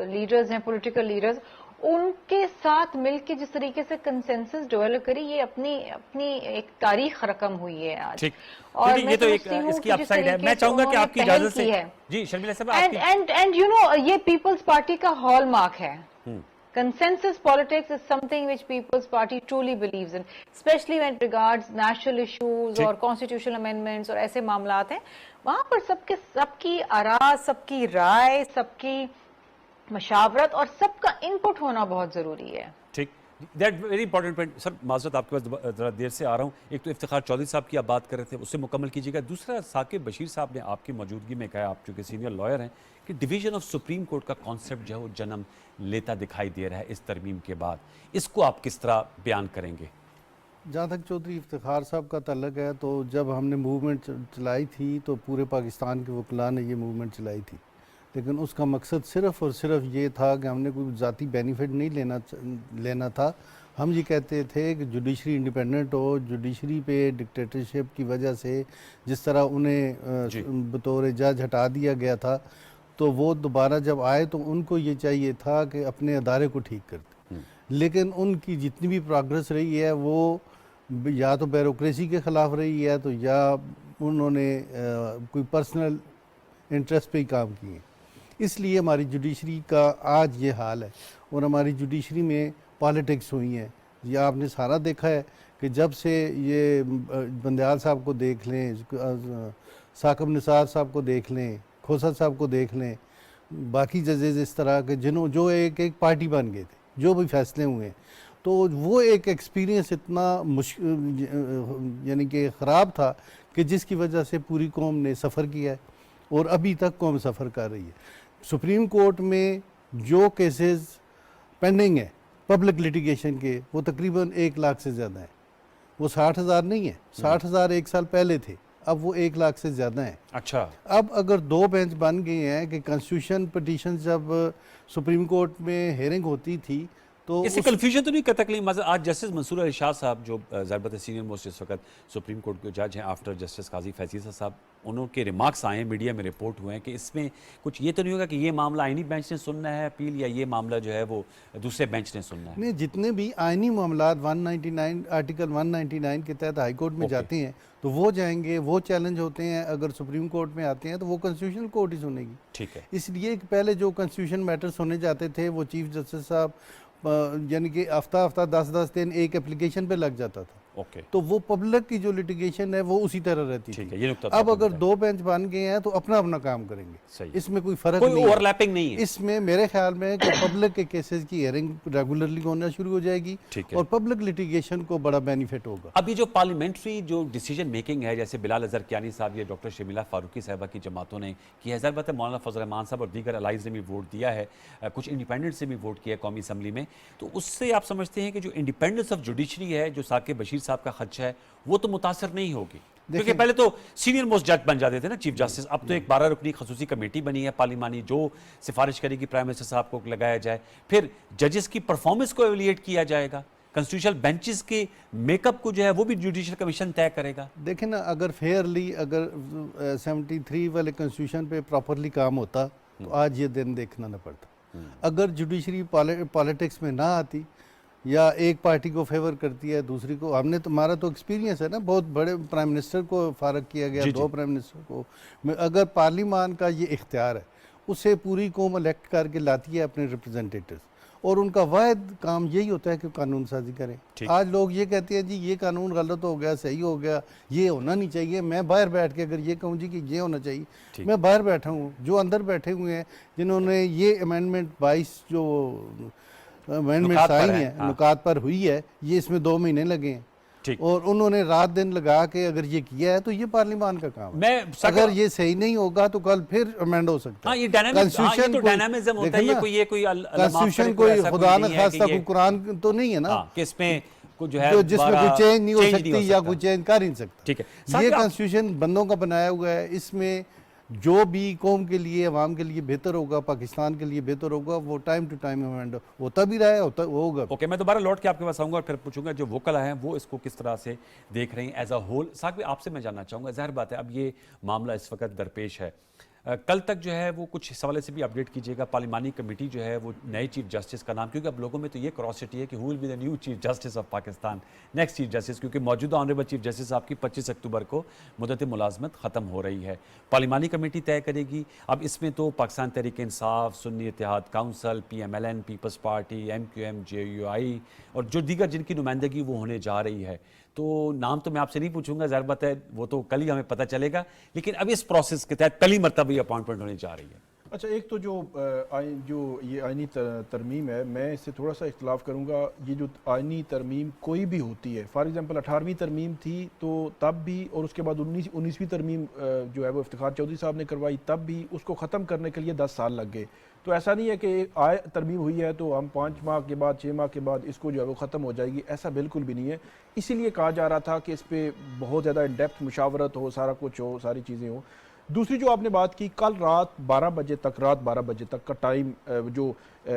لیڈرز ہیں، پولیٹیکل لیڈرز، ان کے ساتھ مل کے جس طریقے سے کنسنسس ڈیولپ کری، یہ اپنی ایک تاریخ رقم ہوئی ہے آج۔ اور یہ تو ایک اس کی اپ سائڈ ہے۔ میں چاہوں گا کہ آپ کی اجازت سے جی شرمیلا صاحب اینڈ یو نو یہ پیپلز پارٹی کا ہال مارک ہے۔ Consensus politics is something which People's Party truly believes in, especially when it regards national issues اور constitutional amendments اور ایسے معاملات ہیں، وہاں پر سب کی آراء، سب کی رائے، سب کی مشاورت اور سب کا انپٹ ہونا بہت ضروری ہے۔ ٹھیک، دیٹ ویری امپورٹنٹ پوائنٹ۔ سر معذرت آپ کے پاس ذرا دیر سے آ رہا ہوں۔ ایک تو افتخار چودھری صاحب کی آپ بات کر رہے تھے، اس سے مکمل کیجیے گا۔ دوسرا ثاقب بشیر صاحب نے آپ کی موجودگی میں کہا، آپ چونکہ سینئر لائر ہیں، کہ ڈویژن آف سپریم کورٹ کا کانسیپٹ جو ہے وہ جنم لیتا دکھائی دے رہا ہے اس ترمیم کے بعد، اس کو آپ کس طرح بیان کریں گے؟ جہاں تک چودھری افتخار صاحب کا تعلق ہے، تو جب ہم نے موومنٹ چلائی تھی تو پورے پاکستان کے وکلاء نے یہ موومنٹ چلائی تھی، لیکن اس کا مقصد صرف اور صرف یہ تھا کہ ہم نے کوئی ذاتی بینیفٹ نہیں لینا تھا۔ ہم یہ کہتے تھے کہ جوڈیشری انڈیپینڈنٹ ہو، جوڈیشری پہ ڈکٹیٹرشپ کی وجہ سے جس طرح انہیں بطور جج ہٹا دیا گیا تھا، تو وہ دوبارہ جب آئے تو ان کو یہ چاہیے تھا کہ اپنے ادارے کو ٹھیک کر دیں، لیکن ان کی جتنی بھی پروگرس رہی ہے وہ یا تو بیوروکریسی کے خلاف رہی ہے، تو یا انہوں نے کوئی پرسنل انٹرسٹ پہ ہی کام کیے۔ اس لیے ہماری جوڈیشری کا آج یہ حال ہے، اور ہماری جوڈیشری میں پالیٹکس ہوئی ہیں۔ یہ آپ نے سارا دیکھا ہے کہ جب سے یہ بندیال صاحب کو دیکھ لیں، ثاقب نثار صاحب کو دیکھ لیں، کھوسہ صاحب کو دیکھ لیں، باقی ججز اس طرح کے جو ایک پارٹی بن گئے تھے، جو بھی فیصلے ہوئے ہیں، تو وہ ایک ایکسپیرینس اتنا یعنی کہ خراب تھا کہ جس کی وجہ سے پوری قوم نے سفر کیا ہے، اور ابھی تک قوم سفر کر رہی ہے۔ سپریم کورٹ میں جو کیسز پینڈنگ ہیں پبلک لیٹیگیشن کے، وہ تقریباً 1 لاکھ سے زیادہ ہیں۔ وہ 60,000 نہیں ہیں، 60,000 ایک سال پہلے تھے، اب وہ 1 لاکھ سے زیادہ ہیں۔ اچھا، اب اگر 2 بینچ بن گئے ہیں کہ کنسٹیٹیوشن پٹیشن جب سپریم کورٹ میں ہیئرنگ ہوتی تھی تو اس سے کنفیوژن تو نہیں کرتا کہیں؟ مثلا آج جسٹس منصور علی شاہ صاحب جو ضربت سینئر موسٹ اس وقت سپریم کورٹ کے جج ہیں آفٹر جسٹس قاضی فیصل صاحب، انہوں کے ریمارکس آئے ہیں، میڈیا میں رپورٹ ہوئے ہیں کہ اس میں کچھ یہ تو نہیں ہوگا کہ یہ معاملہ آئینی بینچ نے سننا ہے اپیل، یا یہ معاملہ جو ہے وہ دوسرے بینچ نے سننا ہے؟ نہیں، جتنے بھی آئینی معاملات 199 آرٹیکل 199 کے تحت ہائی کورٹ میں جاتے ہیں تو وہ جائیں گے، وہ چیلنج ہوتے ہیں، اگر سپریم کورٹ میں آتے ہیں تو وہ کنسٹیٹیوشنل کورٹ ہی سنے گی۔ ٹھیک ہے، اس لیے کہ پہلے جو کنسٹیٹیوشن میٹر سنے جاتے تھے وہ چیف جسٹس صاحب یعنی کہ ہفتہ 10 دن ایک اپلیکیشن پہ لگ جاتا تھا، ओके तो वो पब्लिक की जो लिटिगेशन है वो उसी तरह रहती ठीक थी। है, ये नुकता अब आपने अगर बताया। 2 बेंच बन गए हैं तो अपना अपना काम करेंगे, सही। इसमें कोई फर्क कोई नहीं है। ओवरलैपिंग नहीं है। इसमें मेरे ख्याल में कि पब्लिक के केसेस की हियरिंग रेगुलरली होना शुरू हो जाएगी ठीक है। और पब्लिक लिटिगेशन को बड़ा बेनिफिट होगा। अब ये जो पार्लियामेंट्री जो डिसीजन मेकिंग है, जैसे बिलाल अजहर कियानी साहब, ये डॉक्टर शर्मिला फारूकी साहबा की जमातों ने की है, ज़ाहिर बात है मौलाना फजल रहमान साहब और दीगर अलाइज ने भी वोट दिया है, कुछ इंडिपेंडेंट से भी वोट किया है कौमी असम्बली में, तो उससे आप समझते हैं कि जो इंडिपेंडेंस ऑफ जुडिशरी है, जो साकिब बशीर साहब का खदशा है, वो तो मुतासर नहीं होगी? क्योंकि पहले तो सीनियर मोस्ट जज बन जाते थे ना चीफ जस्टिस, अब तो एक 12 रुकनी खसूसी कमेटी बनी है पार्लिमानी जो सिफारिश करेगी प्राइम मिनिस्टर साहब को लगाया जाए, फिर जजेस की परफॉर्मेंस को एवेल्युएट किया जाएगा, कॉन्स्टिट्यूशनल बेंचेस के मेकअप को जो है वो भी जुडिशियल कमीशन तय करेगा। देखें ना, अगर फेयरली अगर 73 वाले कॉन्स्टिट्यूशन पे प्रॉपरली काम होता तो आज ये दिन देखना न पड़ता। अगर जुडिशरी पॉलिटिक्स में ना आती या एक पार्टी को फेवर करती है दूसरी को, हमने तो हमारा तो एक्सपीरियंस है ना, बहुत बड़े प्राइम मिनिस्टर को फारग किया गया, 2 प्राइम मिनिस्टर को। अगर पार्लिमान का ये इख्तियार है, उसे पूरी कौम इलेक्ट करके लाती है अपने रिप्रेजेंटेटिव्स, और उनका वाहिद काम यही होता है कि कानून साजी करें। आज लोग ये कहते हैं जी ये कानून गलत हो गया, सही हो गया, ये होना नहीं चाहिए। मैं बाहर बैठ के अगर ये कहूँ जी कि ये होना चाहिए, मैं बाहर बैठा हूँ, जो अंदर बैठे हुए हैं जिन्होंने ये अमेंडमेंट 22 जो अमेंडमेंट्स आई हैं, नुकात पर हुई है, ये इसमें 2 महीने लगे हैं और उन्होंने रात दिन लगा के अगर ये किया है तो ये पार्लिमान का काम है। अगर ये सही नहीं होगा तो कल फिर अमेंड हो सकता है। डायनामिज्म होता है, ये कोई कॉन्स्टिट्यूशन कोई खुदा न खास्ता कोई कुरान तो नहीं है ना कि इसमें जो है जिसमें कोई चेंज नहीं हो सकती या कोई चेंज कर ही नहीं सकता। ठीक है, ये कॉन्स्टिट्यूशन बंदों का बनाया हुआ है, इसमें जो भी कौम के लिए, अवाम के लिए बेहतर होगा, पाकिस्तान के लिए बेहतर होगा, वो टाइम टू टाइम अमेंड होता भी रहा है, होगा। ओके, मैं दोबारा लौट के आपके पास आऊंगा और फिर पूछूंगा जो वोकल आए हैं वो इसको किस तरह से देख रहे हैं एज अ होल। साहब आपसे मैं जानना चाहूँगा, ज़ाहिर बात है अब ये मामला इस वक्त दरपेश है, कल तक जो है वो कुछ इस हवाले से भी अपडेट कीजिएगा, पार्लिमानी कमेटी जो है वो नए चीफ जस्टिस का नाम, क्योंकि अब लोगों में तो ये क्रॉसिटी है कि who will be the new chief justice of Pakistan, next chief justice, क्योंकि मौजूदा ऑनरेबल चीफ जस्टिस आपकी 25 अक्टूबर को मुद्दत मुलाजमत ख़त्म हो रही है, पार्लिमानी कमेटी तय करेगी। अब इसमें तो Pakistan Tehreek Insaf, Sunni Ittehad council, PMLN, peoples party, MQM, JUI और जो दीगर जिनकी नुमाइंदगी वो होने जा रही है, तो नाम तो मैं आपसे नहीं पूछूंगा, ज़ाहिर बात है वो तो कल ही हमें पता चलेगा, लेकिन अब इस प्रोसेस के तहत पहली मरतबा ये अपॉइंटमेंट होने जा रही है। अच्छा, एक तो जो ये आइनी तरमीम है, मैं इससे थोड़ा सा इख्तलाफ करूँगा। ये जो आइनी तरमीम कोई भी होती है, फॉर एग्जांपल 18वीं तरमीम थी तो तब भी, और उसके बाद 19वीं तरमीम जो है वो इफ्तिखार चौधरी साहब ने करवाई, तब भी उसको ख़त्म करने के लिए 10 साल लग गए। तो ऐसा नहीं है कि तरमीम हुई है तो हम 5 माह के बाद 6 माह के बाद इसको जो है वो ख़त्म हो जाएगी, ऐसा बिल्कुल भी नहीं है। इसीलिए कहा जा रहा था कि इस पर बहुत ज़्यादा इन डेप्थ मुशावरत हो, सारा कुछ हो, सारी चीज़ें हो। दूसरी जो आपने बात की, कल रात 12 बजे तक का टाइम जो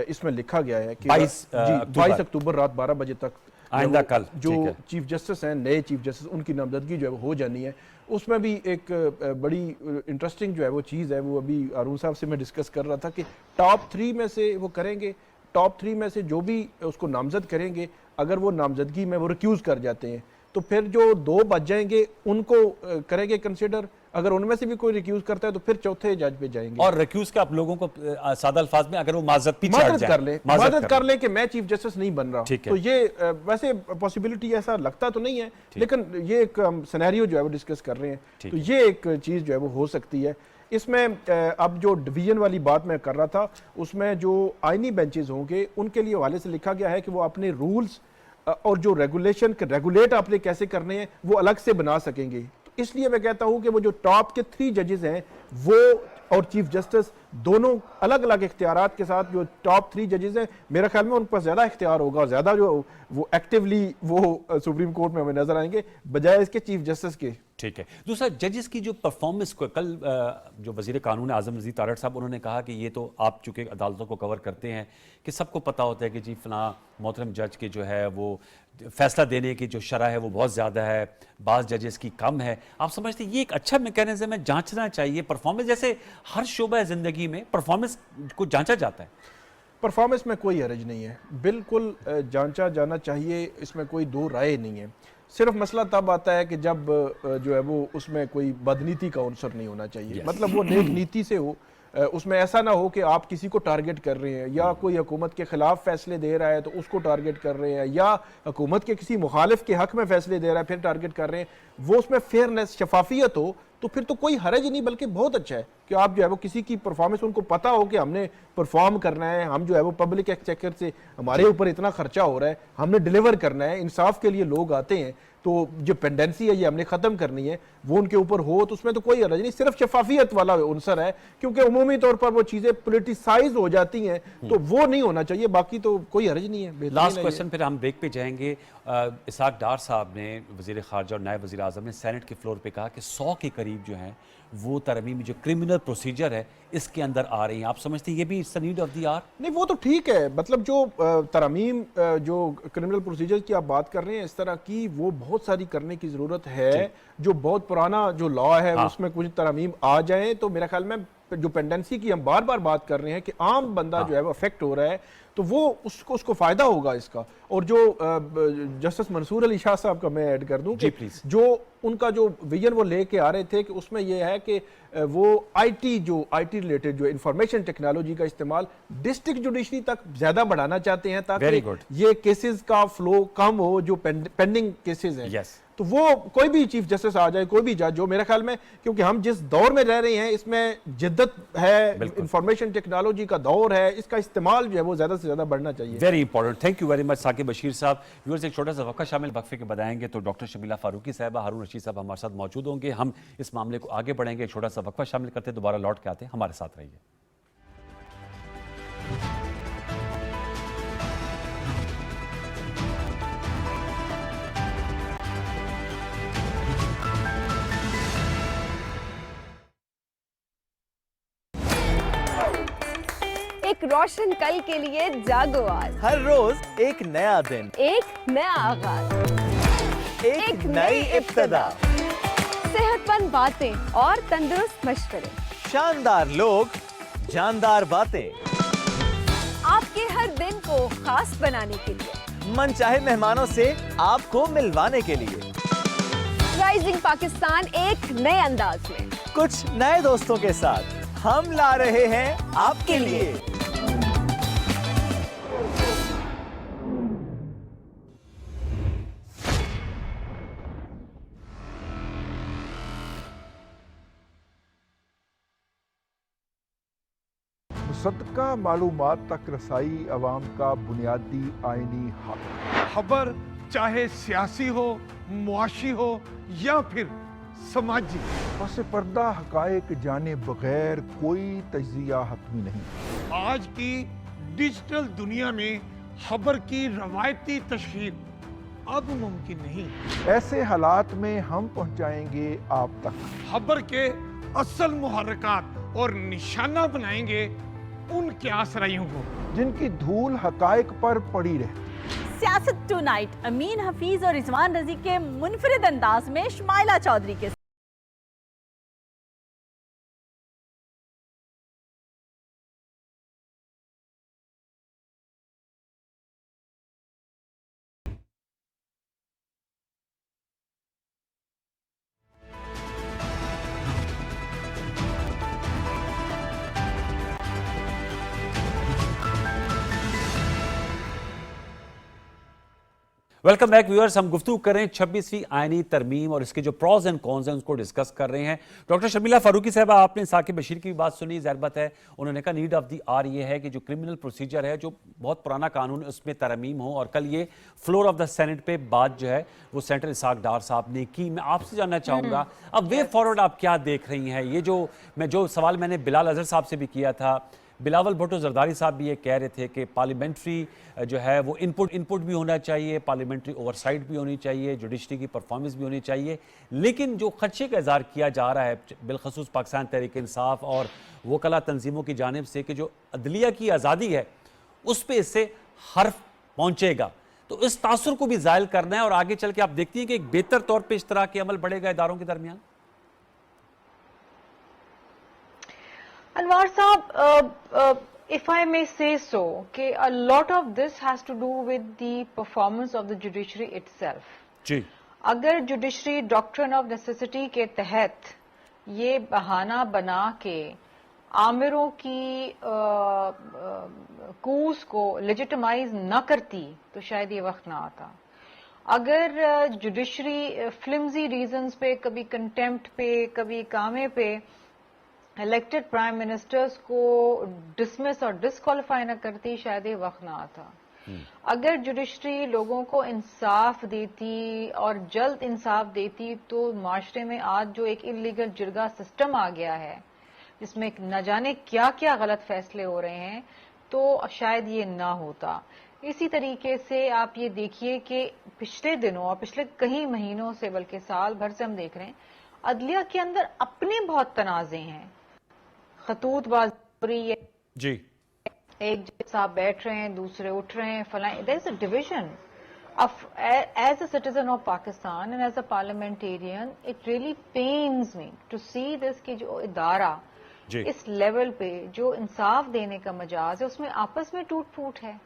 इसमें लिखा गया है कि 22 अक्टूबर रात 12 बजे तक आइंदा कल जो चीफ जस्टिस हैं, नए चीफ जस्टिस, उनकी नामजदगी जो है वो हो जानी है। उसमें भी एक बड़ी इंटरेस्टिंग जो है वो चीज़ है, वो अभी अरुण साहब से मैं डिस्कस कर रहा था कि टॉप 3 में से वो करेंगे, टॉप 3 में से जो भी उसको नामजद करेंगे, अगर वो नामजदगी में वो रिक्यूज़ कर जाते हैं तो फिर जो 2 बच जाएंगे उनको करेंगे कंसिडर, अगर उनमें से भी कोई रिक्यूज करता है तो फिर चौथे जज पे जाएंगे। और रिक्यूज का आप लोगों को सादा अल्फाज में अगर वो माजरत कर ले कि मैं चीफ जस्टिस नहीं बन रहा, तो ये वैसे पॉसिबिलिटी ऐसा लगता तो नहीं है, लेकिन ये एक सिनेरियो जो है वो डिस्कस कर रहे हैं, तो ये एक चीज़ जो है वो हो सकती है। इसमें अब जो डिवीजन वाली बात मैं कर रहा था, उसमें जो आइनी बेंचेस होंगे उनके लिए हवाले से लिखा गया है कि वो अपने रूल्स और जो रेगुलेट आपने कैसे करने हैं वो अलग से बना सकेंगे। तो इसलिए मैं कहता हूं कि वो जो टॉप के 3 जजेस हैं वो और चीफ जस्टिस दोनों अलग अलग इख्तियारात के साथ, जो टॉप 3 जजेस हैं मेरे ख्याल में उन पर ज़्यादा इख्तियार होगा और ज़्यादा जो वो एक्टिवली वो सुप्रीम कोर्ट में हमें नजर आएंगे बजाय इसके चीफ जस्टिस के। ठीक है, दूसरा जजेस की जो परफॉर्मेंस को कल जो वजीर कानून आजम नज़ीर तारड़ साहब उन्होंने कहा कि ये तो आप चूँकि अदालतों को कवर करते हैं कि सबको पता होता है कि जी फलां मोहतरम जज की जो है वो फैसला देने की जो शरह है वो बहुत ज़्यादा है, बाज़ जजेस की कम है। आप समझते हैं ये एक अच्छा मैकेनिज्म है, जांचना चाहिए परफॉर्मेंस, जैसे हर शोबा ज़िंदगी में परफॉर्मेंस को जांचा जाता है? परफॉर्मेंस में कोई हर्ज नहीं है, बिल्कुल जांचा जाना चाहिए, इसमें कोई दो राय नहीं है। सिर्फ मसला तब आता है कि जब जो है वो उसमें कोई बदनीति का अवसर नहीं होना चाहिए, मतलब वो नेक नीति से हो। اس میں ایسا نہ ہو کہ آپ کسی کو ٹارگٹ کر رہے ہیں یا کوئی حکومت کے خلاف فیصلے دے رہا ہے تو اس کو ٹارگٹ کر رہے ہیں یا حکومت کے کسی مخالف کے حق میں فیصلے دے رہا ہے پھر ٹارگٹ کر رہے ہیں. وہ اس میں فیئرنیس شفافیت ہو تو پھر تو کوئی حرج ہی نہیں, بلکہ بہت اچھا ہے کہ آپ جو ہے وہ کسی کی پرفارمنس ان کو پتا ہو کہ ہم نے پرفارم کرنا ہے, ہم جو ہے وہ پبلک ایکسچیکر سے ہمارے اوپر اتنا خرچہ ہو رہا ہے, ہم نے ڈیلیور کرنا ہے, انصاف کے لیے لوگ آتے ہیں, تو جو پینڈنسی ہے یہ ہم نے ختم کرنی ہے, وہ ان کے اوپر ہو تو اس میں تو کوئی حرج نہیں. صرف شفافیت والا عنصر ہے کیونکہ عمومی طور پر وہ چیزیں پولیٹیسائز ہو جاتی ہیں تو وہ نہیں ہونا چاہیے, باقی تو کوئی حرج نہیں ہے. لاسٹ کویشچن پھر ہم بریک پہ جائیں گے. اسحاق ڈار صاحب نے, وزیر خارجہ اور نائب وزیر اعظم نے سینٹ کے فلور پہ کہا کہ 100 کے قریب جو ہیں وہ ترمیم جو کرمنل پروسیجر ہے اس کے اندر آ رہی ہیں. آپ سمجھتے ہیں یہ بھی it's need of the hour? نہیں وہ تو ٹھیک ہے, مطلب جو ترمیم جو کرمنل پروسیجر کی آپ بات کر رہے ہیں اس طرح کی, وہ بہت ساری کرنے کی ضرورت ہے. جو بہت پرانا جو لا ہے اس میں کچھ ترمیم آ جائیں تو میرا خیال میں جو پینڈنسی کی ہم بار بار بات کر رہے ہیں کہ عام بندہ جو ہے وہ افیکٹ ہو رہا ہے تو وہ اس کو فائدہ ہوگا اس کا. اور جو جسٹس منصور علی شاہ صاحب کا میں ایڈ کر دوں کہ جو ان کا جو ویژن وہ لے کے آ رہے تھے کہ اس میں یہ ہے کہ وہ آئی ٹی ریلیٹڈ جو انفارمیشن ٹیکنالوجی کا استعمال ڈسٹرکٹ جوڈیشری تک زیادہ بڑھانا چاہتے ہیں تاکہ یہ کیسز کا فلو کم ہو جو پینڈنگ کیسز ہیں. تو وہ کوئی بھی چیف جسٹس آ جائے, کوئی بھی جج, جو میرے خیال میں کیونکہ ہم جس دور میں رہ رہے ہیں اس میں جدت ہے, انفارمیشن ٹیکنالوجی کا دور ہے, اس کا استعمال جو ہے وہ زیادہ سے زیادہ بڑھنا چاہیے. Very important, thank you very much Saqib Bashir صاحب. ویورز ایک چھوٹا سا وقفہ شامل وقفے کے بتائیں گے تو ڈاکٹر شبیلہ فاروقی صاحبہ, ہارون رشید صاحب ہمارے ساتھ موجود ہوں گے. ہم اس معاملے کو آگے بڑھیں گے, ایک چھوٹا سا وقفہ شامل کرتے دوبارہ لوٹ کے آتے ہیں, ہمارے ساتھ رہیے. ایک روشن کل کے لیے جاگو آج, ہر روز ایک نیا دن, ایک نیا آغاز, ایک نئی ابتدا, صحت مند باتیں اور تندرست مشورے, شاندار لوگ, جاندار باتیں, آپ کے ہر دن کو خاص بنانے کے لیے, من چاہے مہمانوں سے آپ کو ملوانے کے لیے, رائزنگ پاکستان ایک نئے انداز میں, کچھ نئے دوستوں کے ساتھ ہم لا رہے ہیں آپ کے لیے. صدقہ معلومات تک رسائی عوام کا بنیادی آئینی حق. خبر چاہے سیاسی ہو, معاشی ہو یا پھر سماجی, پس پردہ حقائق جانے بغیر کوئی تجزیہ حتمی نہیں. آج کی ڈیجیٹل دنیا میں خبر کی روایتی تشہیر اب ممکن نہیں. ایسے حالات میں ہم پہنچائیں گے آپ تک خبر کے اصل محرکات اور نشانہ بنائیں گے ان کیاس رائیوں کو جن کی دھول حقائق پر پڑی رہتی. سیاست ٹو نائٹ امین حفیظ اور رضوان رضی کے منفرد انداز میں شمائلہ چودھری کے ویلکم بیک ویورز. ہم گفتگو کر رہے ہیں 26ویں آئینی ترمیم اور اس کے جو پروز اینڈ کونز ہیں اس کو ڈسکس کر رہے ہیں. ڈاکٹر شبیلہ فاروقی صاحبہ, آپ نے ثاقب بشیر کی بھی بات سنی, ظاہر بات ہے انہوں نے کہا نیڈ آف دی آر یہ ہے کہ جو کرمنل پروسیجر ہے جو بہت پرانا قانون ہے اس میں ترمیم ہو. اور کل یہ فلور آف دا سینٹ پہ بات جو ہے وہ سینیٹر اسحاق ڈار صاحب نے کی. میں آپ سے جاننا چاہوں گا اب وے فارورڈ آپ کیا دیکھ رہی ہیں؟ یہ جو سوال میں نے بلال اظہر صاحب سے بھی کیا تھا, بلاول بھٹو زرداری صاحب بھی یہ کہہ رہے تھے کہ پارلیمنٹری جو ہے وہ انپٹ بھی ہونا چاہیے, پارلیمنٹری اوورسائٹ بھی ہونی چاہیے, جوڈیشری کی پرفارمنس بھی ہونی چاہیے. لیکن جو خدشے کا اظہار کیا جا رہا ہے بالخصوص پاکستان تحریک انصاف اور وکلاء تنظیموں کی جانب سے کہ جو عدلیہ کی آزادی ہے اس پہ اس سے حرف پہنچے گا, تو اس تاثر کو بھی زائل کرنا ہے اور آگے چل کے آپ دیکھتی ہیں کہ ایک بہتر طور پہ اس طرح کے عمل بڑھے گا اداروں کے درمیان. Anwar Saab, if I may say so, کہ a lot of this has to do with the performance of the judiciary itself. جی اگر جوڈیشری ڈاکٹرن آف نیسیسٹی کے تحت یہ بہانہ بنا کے आमिरों की कूस को लेजिटिमाइज न करती तो शायद ये वक्त ना आता। अगर जुडिशरी फ्लिम्जी रीजंस पे, कभी कंटेम्प्ट पे, कभी कामे पे इलेक्टेड प्राइम मिनिस्टर्स को डिसमिस और डिस्क्वालीफाई न करती, शायद ये वक्त ना आता। अगर जुडिशरी लोगों को इंसाफ देती और जल्द इंसाफ देती तो माशरे में आज जो एक इलीगल जिरगा सिस्टम आ गया है जिसमें न जाने क्या क्या गलत फैसले हो रहे हैं, तो शायद ये ना होता। इसी तरीके से आप ये देखिए कि पिछले दिनों और पिछले कई महीनों से, बल्कि साल भर से हम देख रहे हैं अदलिया के अंदर अपने बहुत तनाजे हैं, खतूतबाजी हो रही है जी, एक जज साहब बैठ रहे हैं, दूसरे उठ रहे हैं, फलाएं, there is a division. As a citizen of Pakistan and as a parliamentarian, it really pains me to see this कि जो इदारा इस लेवल पे जो इंसाफ देने का मजाज है उसमें आपस में टूट फूट है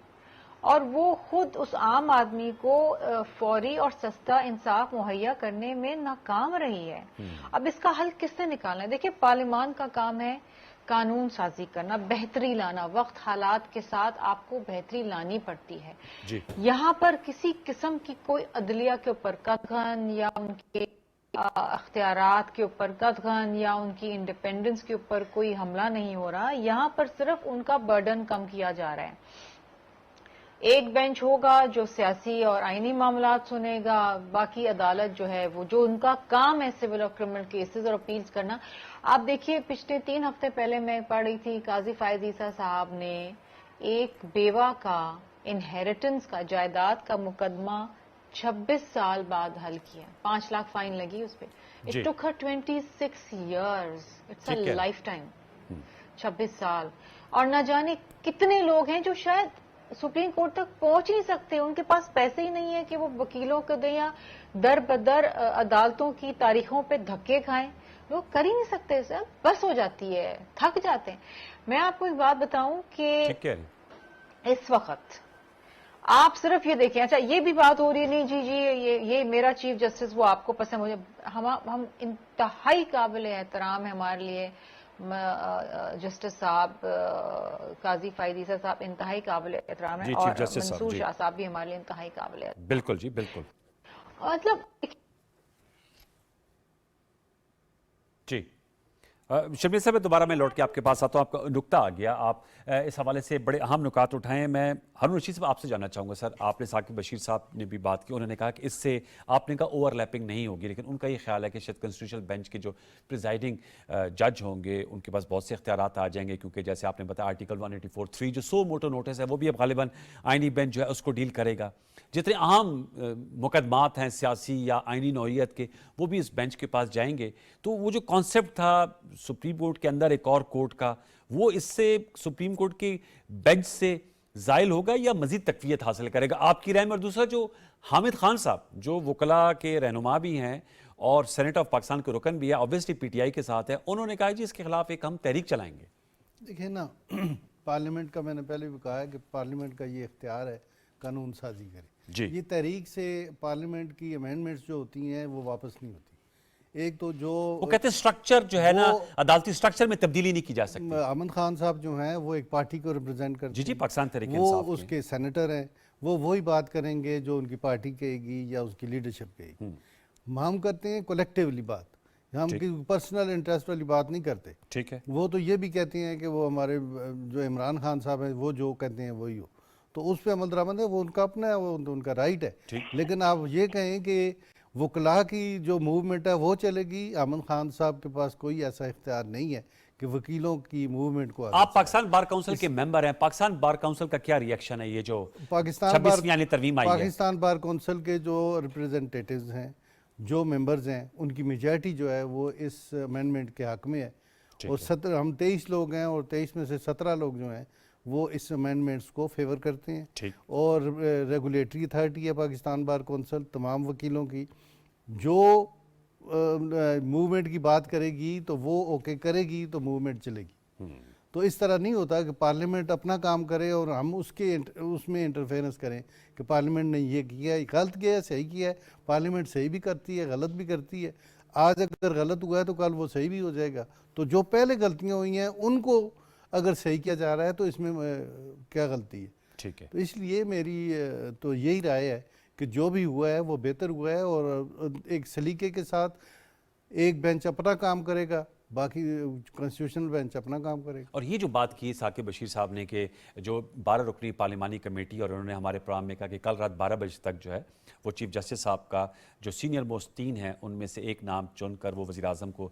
और वो खुद उस आम आदमी को फौरी और सस्ता इंसाफ मुहैया करने में नाकाम रही है। अब इसका हल किसने निकालना है? देखिए, पार्लियामान का काम है कानून साजी करना, बेहतरी लाना, वक्त हालात के साथ आपको बेहतरी लानी पड़ती है। यहाँ पर किसी किस्म की कोई अदलिया के ऊपर कदगन या उनके अख्तियारात के ऊपर कदगन या उनकी इंडिपेंडेंस के ऊपर कोई हमला नहीं हो रहा। यहाँ पर सिर्फ उनका बर्डन कम किया जा रहा है। एक बेंच होगा जो सियासी और आईनी मामलात सुनेगा, बाकी अदालत जो है वो जो उनका काम है सिविल और क्रिमिनल केसेस और अपील्स करना। आप देखिए, पिछले 3 हफ्ते पहले मैं पढ़ रही थी, काजी फायज ईसा साहब ने एक बेवा का इनहेरिटेंस का, जायदाद का मुकदमा 26 साल बाद हल किया। 5 लाख फाइन लगी उस पर। It took her 26 years, it's a life time. 26 साल। और न जाने कितने लोग हैं जो शायद सुप्रीम कोर्ट तक पहुंच नहीं सकते, उनके पास पैसे ही नहीं है कि वो वकीलों को दें या दर बदर अदालतों की तारीखों पे धक्के खाएं। लोग कर ही नहीं सकते सर, बस हो जाती है, थक जाते हैं। मैं आपको एक बात बताऊं कि इस वक्त आप सिर्फ ये देखें, अच्छा ये भी बात हो रही है, नहीं जी ये मेरा चीफ जस्टिस वो आपको पसंद, मुझे हम इंतहाई काबिल एहतराम है हमारे लिए जस्टिस साहब, काजी फायद ईसा साहब इंतहाई काबिल एहतराम है और मंसूर शाह साहब भी हमारे लिए इंतहाई काबिल है। बिल्कुल जी, बिल्कुल। मतलब जी शर्मीला साहब, दोबारा मैं लौट के आपके पास आता हूँ। आपका नुक्ता आ गया, आप इस हवाले से बड़े अहम नुकात उठाए। मैं हारून रशीद साहब आपसे जानना चाहूँगा सर, आपने साकिब बशीर साहब ने भी बात की, उन्होंने कहा कि इससे आपने कहा ओवरलैपिंग नहीं होगी, लेकिन उनका ये ख्याल है कि शायद कॉन्स्टिट्यूशनल बेंच के जो प्रिजाइडिंग जज होंगे उनके पास बहुत से इख्तियारात आ जाएंगे, क्योंकि जैसे आपने बताया आर्टिकल 184(3 जो सो मोटो नोटिस है वो भी अब गालिबन आइनी बेंच जो है उसको डील करेगा। जितने अहम मुकदमात हैं सियासी या आइनी नौइयत के वो भी इस बेंच के पास जाएंगे। तो वो जो कॉन्सेप्ट था सुप्रीम कोर्ट के अंदर एक और कोर्ट का, वो इससे सुप्रीम कोर्ट के बेंच से जायल होगा या मजीद तकवीयत हासिल करेगा, आपकी राय में? और दूसरा, जो हामिद खान साहब जो वकला के रहनुमा भी हैं और सेनेट ऑफ पाकिस्तान के रुकन भी है, ऑब्वियसली पीटीआई के साथ है, उन्होंने कहा जी इसके खिलाफ एक हम तहरीक चलाएंगे। देखिए ना, पार्लियामेंट का मैंने पहले भी कहा है कि पार्लियामेंट का ये इख्तियार है कानून साजी करे जी। ये तहरीक से पार्लियामेंट की अमेंडमेंट्स जो होती हैं वो वापस नहीं होती। एक तो जो वो कहते हैं स्ट्रक्चर जो है ना, अदालती स्ट्रक्चर में तब्दीली नहीं की जा सकती। अहमद खान साहब जो हैं वो एक पार्टी को रिप्रेजेंट करते हैं, जी पाकिस्तान तहरीक वो उसके सेनेटर हैं, वो वही बात करेंगे जो उनकी पार्टी कहेगी या उसकी लीडरशिप कहेगी। हम करते हैं कलेक्टिवली बात, हम पर्सनल इंटरेस्ट वाली बात नहीं करते। ठीक है, वो तो ये भी कहते हैं कि वो हमारे जो इमरान खान साहब हैं वो जो कहते हैं वही हो, तो उस पर अमल दरामद है, वो उनका अपना है, वो उनका राइट है। लेकिन आप ये कहें कि वकला की जो मूवमेंट है वो चलेगी, अहमद खान साहब के पास कोई ऐसा इख्तियार नहीं है कि वकीलों की मूवमेंट को। आप पाकिस्तान बार काउंसिल के मेंबर हैं, पाकिस्तान बार काउंसिल का क्या रिएक्शन है? ये जो पाकिस्तान बार काउंसिल के जो रिप्रेजेंटेटिव्स हैं, जो मेंबर्स हैं, उनकी मेजॉरिटी जो है वो इस अमेंडमेंट के हक में है। और हम 23 लोग हैं और 23 में से 17 लोग जो हैं वो इस अमेंडमेंट्स को फेवर करते हैं। और रेगुलेटरी अथॉरिटी है पाकिस्तान बार काउंसिल, तमाम वकीलों की, जो मूवमेंट की बात करेगी तो वो ओके करेगी तो मूवमेंट चलेगी। तो इस तरह नहीं होता कि पार्लियामेंट अपना काम करे और हम उसमें इंटरफेरेंस करें कि पार्लियामेंट ने ये किया है, गलत किया है, सही किया है। पार्लियामेंट सही भी करती है, गलत भी करती है। आज अगर गलत हुआ है तो कल वो सही भी हो जाएगा। تو جو پہلے غلطیاں ہوئی ہیں ان کو اگر صحیح کیا جا رہا ہے تو اس میں کیا غلطی ہے. ٹھیک ہے. تو اس لیے میری تو یہی رائے ہے کہ جو بھی ہوا ہے وہ بہتر ہوا ہے, اور ایک سلیقے کے ساتھ ایک بینچ اپنا کام کرے گا, باقی کانسٹیٹیوشنل بینچ اپنا کام کرے گا. اور یہ جو بات کی ثاقب بشیر صاحب نے کہ جو 12 رکنی پارلیمانی کمیٹی, اور انہوں نے ہمارے پروگرام میں کہا کہ کل رات 12 بجے تک جو ہے وہ چیف جسٹس صاحب کا جو سینئر موسٹ 3 ہیں ان میں سے ایک نام چن کر وہ وزیر اعظم کو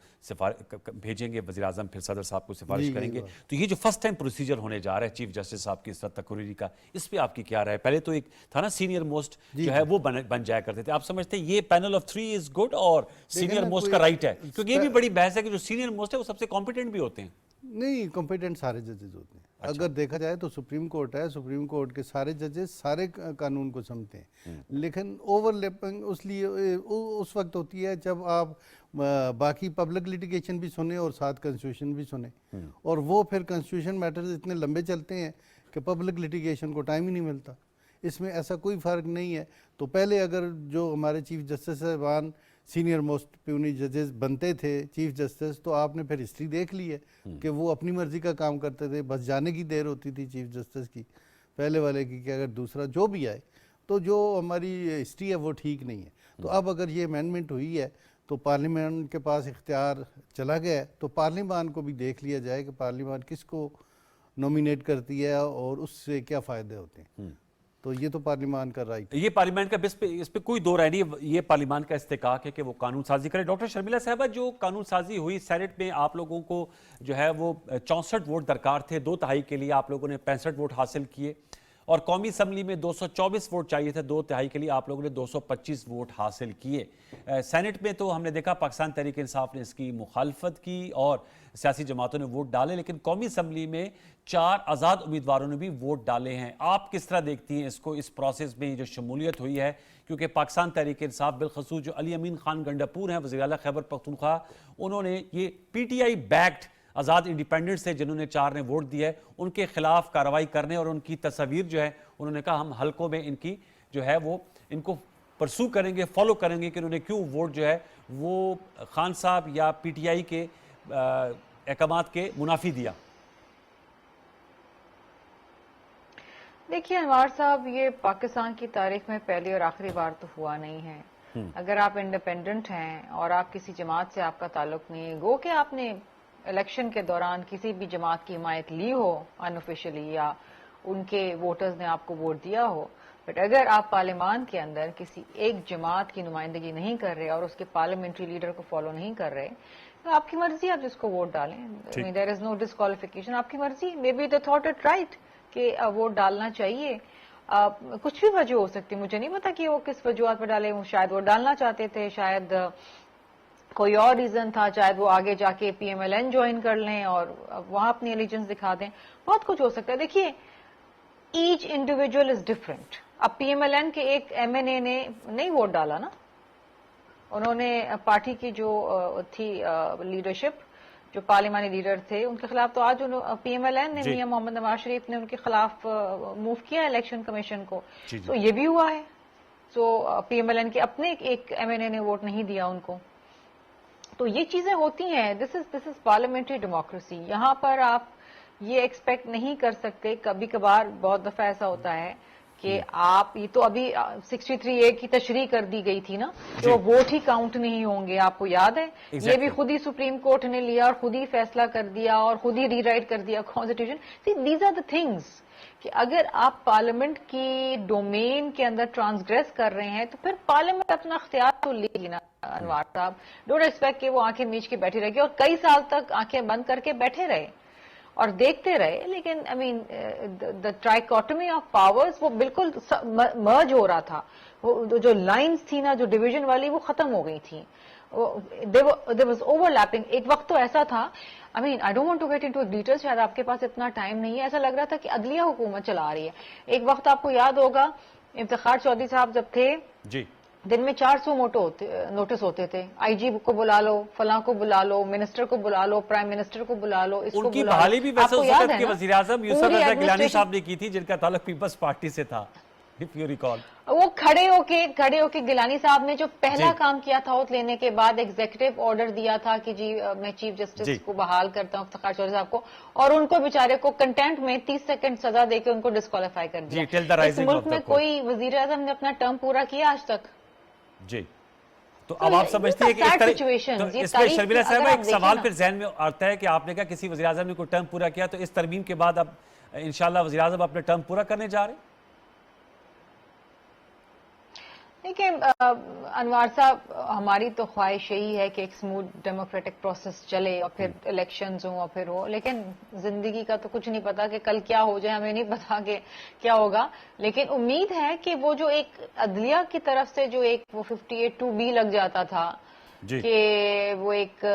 بھیجیں گے, وزیر اعظم پھر صدر صاحب کو سفارش کریں گے. تو یہ جو فرسٹ ٹائم پروسیجر ہونے جا رہا ہے چیف جسٹس صاحب کی اس طرح تقرری کا, اس پہ آپ کی کیا رائے؟ پہلے تو ایک تھا نا سینئر موسٹ جو ہے وہ بن جایا کرتے تھے, آپ سمجھتے ہیں یہ پینل آف 3 از گڈ اور سینئر موسٹ کا رائٹ ہے؟ کیونکہ یہ بھی بڑی بحث ہے کہ جو سینئر موسٹ ہے وہ سب سے کمپیٹنٹ بھی ہوتے ہیں. نہیں, کمپیٹنٹ سارے ججز ہوتے ہیں. اگر دیکھا جائے تو سپریم کورٹ ہے, سپریم کورٹ کے سارے ججز سارے قانون کو سمجھتے ہیں, لیکن اوور لیپنگ اس لیے اس وقت ہوتی ہے جب آپ باقی پبلک لیٹیگیشن بھی سنیں اور ساتھ کنسٹیٹیوشن بھی سنیں, اور وہ پھر کنسٹیٹیوشن میٹرز اتنے لمبے چلتے ہیں کہ پبلک لیٹیگیشن کو ٹائم ہی نہیں ملتا. اس میں ایسا کوئی فرق نہیں ہے. تو پہلے اگر جو ہمارے چیف جسٹس صاحبان سینئر موسٹ پیونی ججز بنتے تھے چیف جسٹس, تو آپ نے پھر ہسٹری دیکھ لی ہے کہ وہ اپنی مرضی کا کام کرتے تھے, بس جانے کی دیر ہوتی تھی چیف جسٹس کی, پہلے والے کی کہ اگر دوسرا جو بھی آئے. تو جو ہماری ہسٹری ہے وہ ٹھیک نہیں ہے. تو اب اگر یہ امینڈمنٹ ہوئی ہے تو پارلیمان کے پاس اختیار چلا گیا ہے, تو پارلیمان کو بھی دیکھ لیا جائے کہ پارلیمان کس کو نومینیٹ کرتی ہے اور اس سے کیا فائدے ہوتے ہیں. تو یہ تو پارلیمان کا رائٹ ہے. یہ پارلیمان کا اس پہ کوئی دو رائے نہیں, یہ پارلیمان کا استحقاق ہے کہ وہ قانون سازی کرے. ڈاکٹر شرمیلا صاحبہ, جو قانون سازی ہوئی سینٹ میں, آپ لوگوں کو جو ہے وہ 64 ووٹ درکار تھے, 2/3 کے لیے آپ لوگوں نے 65 ووٹ حاصل کیے, اور قومی اسمبلی میں 224 ووٹ چاہیے تھے, 2/3 کے لیے آپ لوگوں نے 225 ووٹ حاصل کیے. سینٹ میں تو ہم نے دیکھا پاکستان تحریک انصاف نے اس کی مخالفت کی اور سیاسی جماعتوں نے ووٹ ڈالے, لیکن قومی اسمبلی میں 4 آزاد امیدواروں نے بھی ووٹ ڈالے ہیں. آپ کس طرح دیکھتی ہیں اس کو, اس پروسیس میں جو شمولیت ہوئی ہے؟ کیونکہ پاکستان تحریک انصاف بالخصوص جو علی امین خان گنڈاپور ہیں وزیر اعلیٰ خیبر پختونخوا, انہوں نے یہ پی ٹی آئی بیکڈ آزاد انڈیپینڈنٹ سے جنہوں نے 4 نے ووٹ دیا ہے, ان کے خلاف کارروائی کرنے اور ان کی تصاویر جو ہے انہوں نے کہا ہم حلقوں میں ان کی جو ہے وہ ان کو پرسو کریں گے, فالو کریں گے کہ انہوں نے کیوں ووٹ جو ہے وہ خان صاحب یا پی ٹی آئی کے احکامات کے منافی دیا. دیکھیے انوار صاحب, یہ پاکستان کی تاریخ میں پہلی اور آخری بار تو ہوا نہیں ہے. اگر آپ انڈیپینڈنٹ ہیں اور آپ کسی جماعت سے آپ کا تعلق نہیں ہے, گو کہ آپ نے الیکشن کے دوران کسی بھی جماعت کی حمایت لی ہو انآفیشلی, یا ان کے ووٹرز نے آپ کو ووٹ دیا ہو, بٹ اگر آپ پارلیمان کے اندر کسی ایک جماعت کی نمائندگی نہیں کر رہے اور اس کے پارلیمنٹری لیڈر کو فالو نہیں کر رہے, تو آپ کی مرضی, آپ جس کو ووٹ ڈالیں. دیر از نو ڈسکوالیفیکیشن, آپ کی مرضی. Maybe they thought it right کہ ووٹ ڈالنا چاہیے. کچھ بھی وجہ ہو سکتی, مجھے نہیں پتا کہ وہ کس وجوہات پر ڈالے. شاید وہ ڈالنا چاہتے تھے, شاید کوئی اور ریزن تھا, شاید وہ آگے جا کے P M L N join کر لیں اور وہاں اپنی ایلیجنس دکھا دیں. بہت کچھ ہو سکتا ہے. دیکھیے ایچ انڈیویجول از ڈفرینٹ. اب پی ایم ایل این کے ایک ایم این اے نے نہیں ووٹ ڈالا نا, انہوں نے پارٹی کی جو تھی لیڈرشپ, جو پارلیمانی لیڈر تھے, ان کے خلاف تو آج پی ایم ایل این نے میاں محمد نواز شریف نے ان کے خلاف موو کیا الیکشن کمیشن کو. تو یہ بھی ہوا ہے. تو پی ایم ایل این کے اپنے ایک ایم این اے نے ووٹ نہیں دیا ان کو. تو یہ چیزیں ہوتی ہیں. دس از پارلیمنٹری ڈیموکریسی. یہاں پر آپ یہ ایکسپیکٹ نہیں کر سکتے. کبھی کبھار بہت دفعہ ایسا ہوتا ہے کہ آپ, یہ تو ابھی 63A کی تشریح کر دی گئی تھی نا, کہ وہ ووٹ ہی کاؤنٹ نہیں ہوں گے, آپ کو یاد ہے. یہ بھی خود ہی سپریم کورٹ نے لیا اور خود ہی فیصلہ کر دیا اور خود ہی ری رائٹ کر دیا constitution. These are the things کہ اگر آپ پارلیمنٹ کی ڈومین کے اندر ٹرانسگریس کر رہے ہیں تو پھر پارلیمنٹ اپنا اختیار تو لے گی نا انوار صاحب. ڈونٹ ایکسپیکٹ کہ وہ آنکھیں میچ کے بیٹھی رہے گی, اور کئی سال تک آنکھیں بند کر کے بیٹھے رہے اور دیکھتے رہے. لیکن آئی مین دا ٹرائیکوٹمی آف پاورز وہ بالکل مرج ہو رہا تھا. وہ جو لائنز تھی نا, جو ڈویژن والی, وہ ختم ہو گئی تھی. there was overlapping. ایک وقت تو ایسا تھا, I mean I don't want to get into details, شاید آپ کے پاس اتنا ٹائم نہیں ہے. ایسا لگ رہا تھا کہ عدلیہ حکومت چلا رہی ہے. ایک وقت آپ کو یاد ہوگا افتخار چودھری صاحب جب تھے, جی دن میں 400 نوٹس ہوتے تھے. آئی جی کو بلا لو, فلاں کو بلا لو, منسٹر کو بلا لو, پرائم منسٹر کو بلا لو, اس کو ان کی بلا لو. بحالی بھی ویسے اس وقت کے وزیر اعظم یوسف رضا گیلانی صاحب نے کی تھی, جن کا تعلق پیپلز پارٹی سے تھا. if you recall. وہ کھڑے ہوके گیلانی صاحب نے جو پہلا کام کیا تھا اوتھ لینے کے بعد ایگزیکٹو آرڈر دیا تھا کہ جی میں چیف جسٹس کو بحال کرتا ہوں افتخار چودھری صاحب کو, اور ان کو بیچارے کو کنٹینٹ میں 30 سیکنڈ سزا دے کے ان کو ڈسکوالیفائی کر دیا. اس ملک میں کوئی وزیر اعظم نے اپنا ٹرم پورا کیا آج تک؟ جی, تو اب آپ سمجھتے ہیں کہ اس پہ شرمیلا صاحبہ ایک سوال پھر ذہن میں آتا ہے کہ آپ نے کہا کسی وزیر اعظم نے کوئی ٹرم پورا کیا, تو اس ترمیم کے بعد اب انشاءاللہ وزیر اعظم اپنے ٹرم پورا کرنے جا رہے ہیں؟ دیکھیں انوار صاحب, ہماری تو خواہش یہی ہے کہ ایک سموتھ ڈیموکریٹک پروسیس چلے اور پھر الیکشنز ہوں اور پھر ہو, لیکن زندگی کا تو کچھ نہیں پتا کہ کل کیا ہو جائے, ہمیں نہیں پتا کہ کیا ہوگا. لیکن امید ہے کہ وہ جو ایک عدلیہ کی طرف سے جو ایک وہ 58(2)B لگ جاتا تھا کہ وہ ایک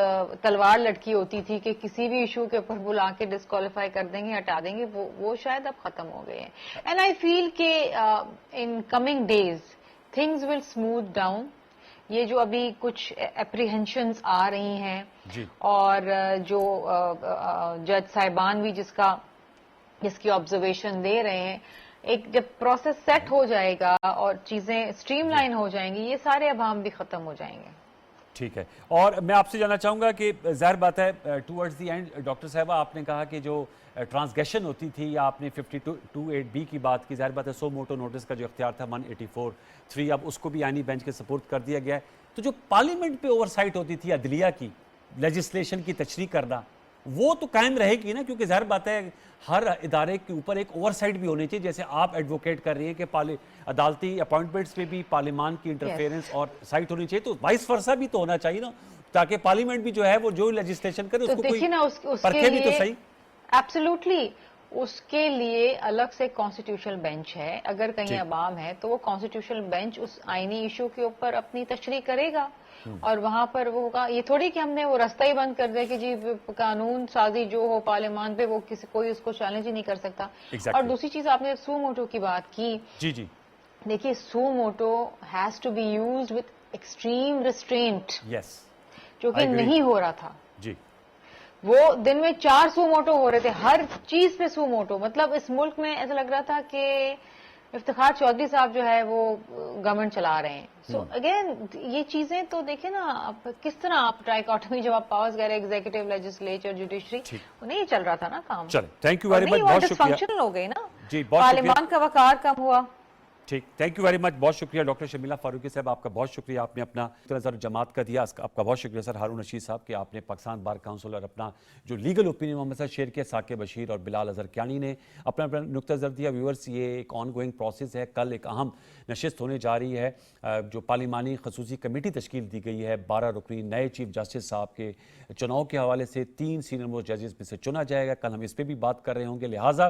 تلوار لٹکی ہوتی تھی کہ کسی بھی ایشو کے اوپر بلا کے ڈسکوالیفائی کر دیں گے, ہٹا دیں گے, وہ شاید اب ختم ہو گئے ہیں. اینڈ آئی فیل کہ in coming days things will smooth down. یہ جو ابھی کچھ اپریہنشنز آ رہی ہیں اور جو جج صاحبان بھی جس کی آبزرویشن دے رہے ہیں, ایک جب پروسیس سیٹ ہو جائے گا اور چیزیں اسٹریم لائن ہو جائیں گی, یہ سارے ابہام بھی ختم ہو جائیں گے. ٹھیک ہے, اور میں آپ سے جاننا چاہوں گا کہ ظاہر بات ہے ٹورڈز دی اینڈ ڈاکٹر صاحبہ آپ نے کہا کہ جو ٹرانسگریشن ہوتی تھی, یا آپ نے 52(8)B کی بات کی, ظاہر بات ہے سو موٹو نوٹس کا جو اختیار تھا 184(3) اب اس کو بھی آئینی بینچ کے سپورٹ کر دیا گیا ہے. تو جو پارلیمنٹ پہ اوور سائٹ ہوتی تھی عدلیہ کی, لیجسلیشن کی تشریح کرنا, وہ تو قائم رہے گی نا, کیونکہ ظاہر بات ہے ہر ادارے کے اوپر ایک اوور سائٹ بھی ہونی چاہیے, جیسے آپ ایڈوکیٹ کر رہی ہیں کہ عدالتی اپوائنٹمنٹس پہ بھی پارلیمان کی انٹرفیئرنس اور سائٹ ہونی چاہیے, تو وائس ورسا بھی تو ہونا چاہیے نا, تاکہ پارلیمنٹ بھی جو ہے وہ جو لیجسلیشن کرے اس کو کوئی پرکھے بھی تو صحیح. ایبسولوٹلی, اس کے لیے الگ سے کانسٹیٹیوشنل بینچ ہے. اگر کہیں عوام ہے تو وہ کانسٹیٹیوشنل بینچ اس آئینی ایشو کے اوپر اپنی تشریح کرے گا, اور وہاں پر وہ ہوگا. یہ تھوڑی کہ ہم نے وہ رستہ ہی بند کر دیا کہ جی قانون سازی جو ہو پارلیمان پہ وہ کوئی اس کو چیلنج ہی نہیں کر سکتا. اور دوسری چیز آپ نے سو موٹو کی بات کی, دیکھیے so motto has to be used with extreme restraint, جو کہ نہیں ہو رہا تھا. وہ دن میں 4 سو موٹو ہو رہے تھے, ہر چیز پہ سو موٹو. مطلب اس ملک میں ایسا لگ رہا تھا کہ افتخار چودھری صاحب جو ہے وہ گورنمنٹ چلا رہے ہیں. سو اگین یہ چیزیں تو دیکھیں نا, آپ کس طرح آپ ٹرائیکاٹمی جب آپ پاورز کہہ رہے ایگزیکٹو, لیجسلیچر, جوڈیشری, نہیں چل رہا تھا نا کام. چلیں, تھینک یو ویری مچ, بہت شکریہ. فنکشنل ہو گئی نا, پارلیمان کا وقار کم ہوا. ٹھیک, تھینک یو ویری مچ, بہت شکریہ ڈاکٹر شرمیلا فاروقی صاحب, آپ کا بہت شکریہ, آپ نے اپنا نظر جماعت کا دیا. آپ کا بہت شکریہ سر ہارون رشید صاحب کہ آپ نے پاکستان بار کاؤنسل اور اپنا جو لیگل اوپینین محمد صاحب شیئر کیا. ثاقب بشیر اور بلال اظہر کیانی نے اپنا نقطہ نظر دیا. ویورز, یہ ایک آن گوئنگ پروسیس ہے. کل ایک اہم نشست ہونے جا رہی ہے, جو پارلیمانی خصوصی کمیٹی تشکیل دی گئی ہے 12 رکنی نئے چیف جسٹس صاحب کے چناؤ کے حوالے سے 3 سینئر موسٹ ججز میں سے چنا جائے گا. کل ہم اس پہ بھی بات کر رہے ہوں گے, لہٰذا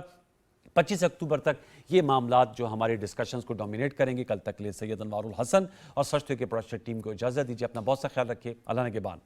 25 اکتوبر تک یہ معاملات جو ہمارے ڈسکشنز کو ڈومینیٹ کریں گے. کل تک لیے سید انوار الحسن اور سچ کے پروڈکشن ٹیم کو اجازت دیجیے. اپنا بہت سا خیال رکھیے. اللہ نگہبان.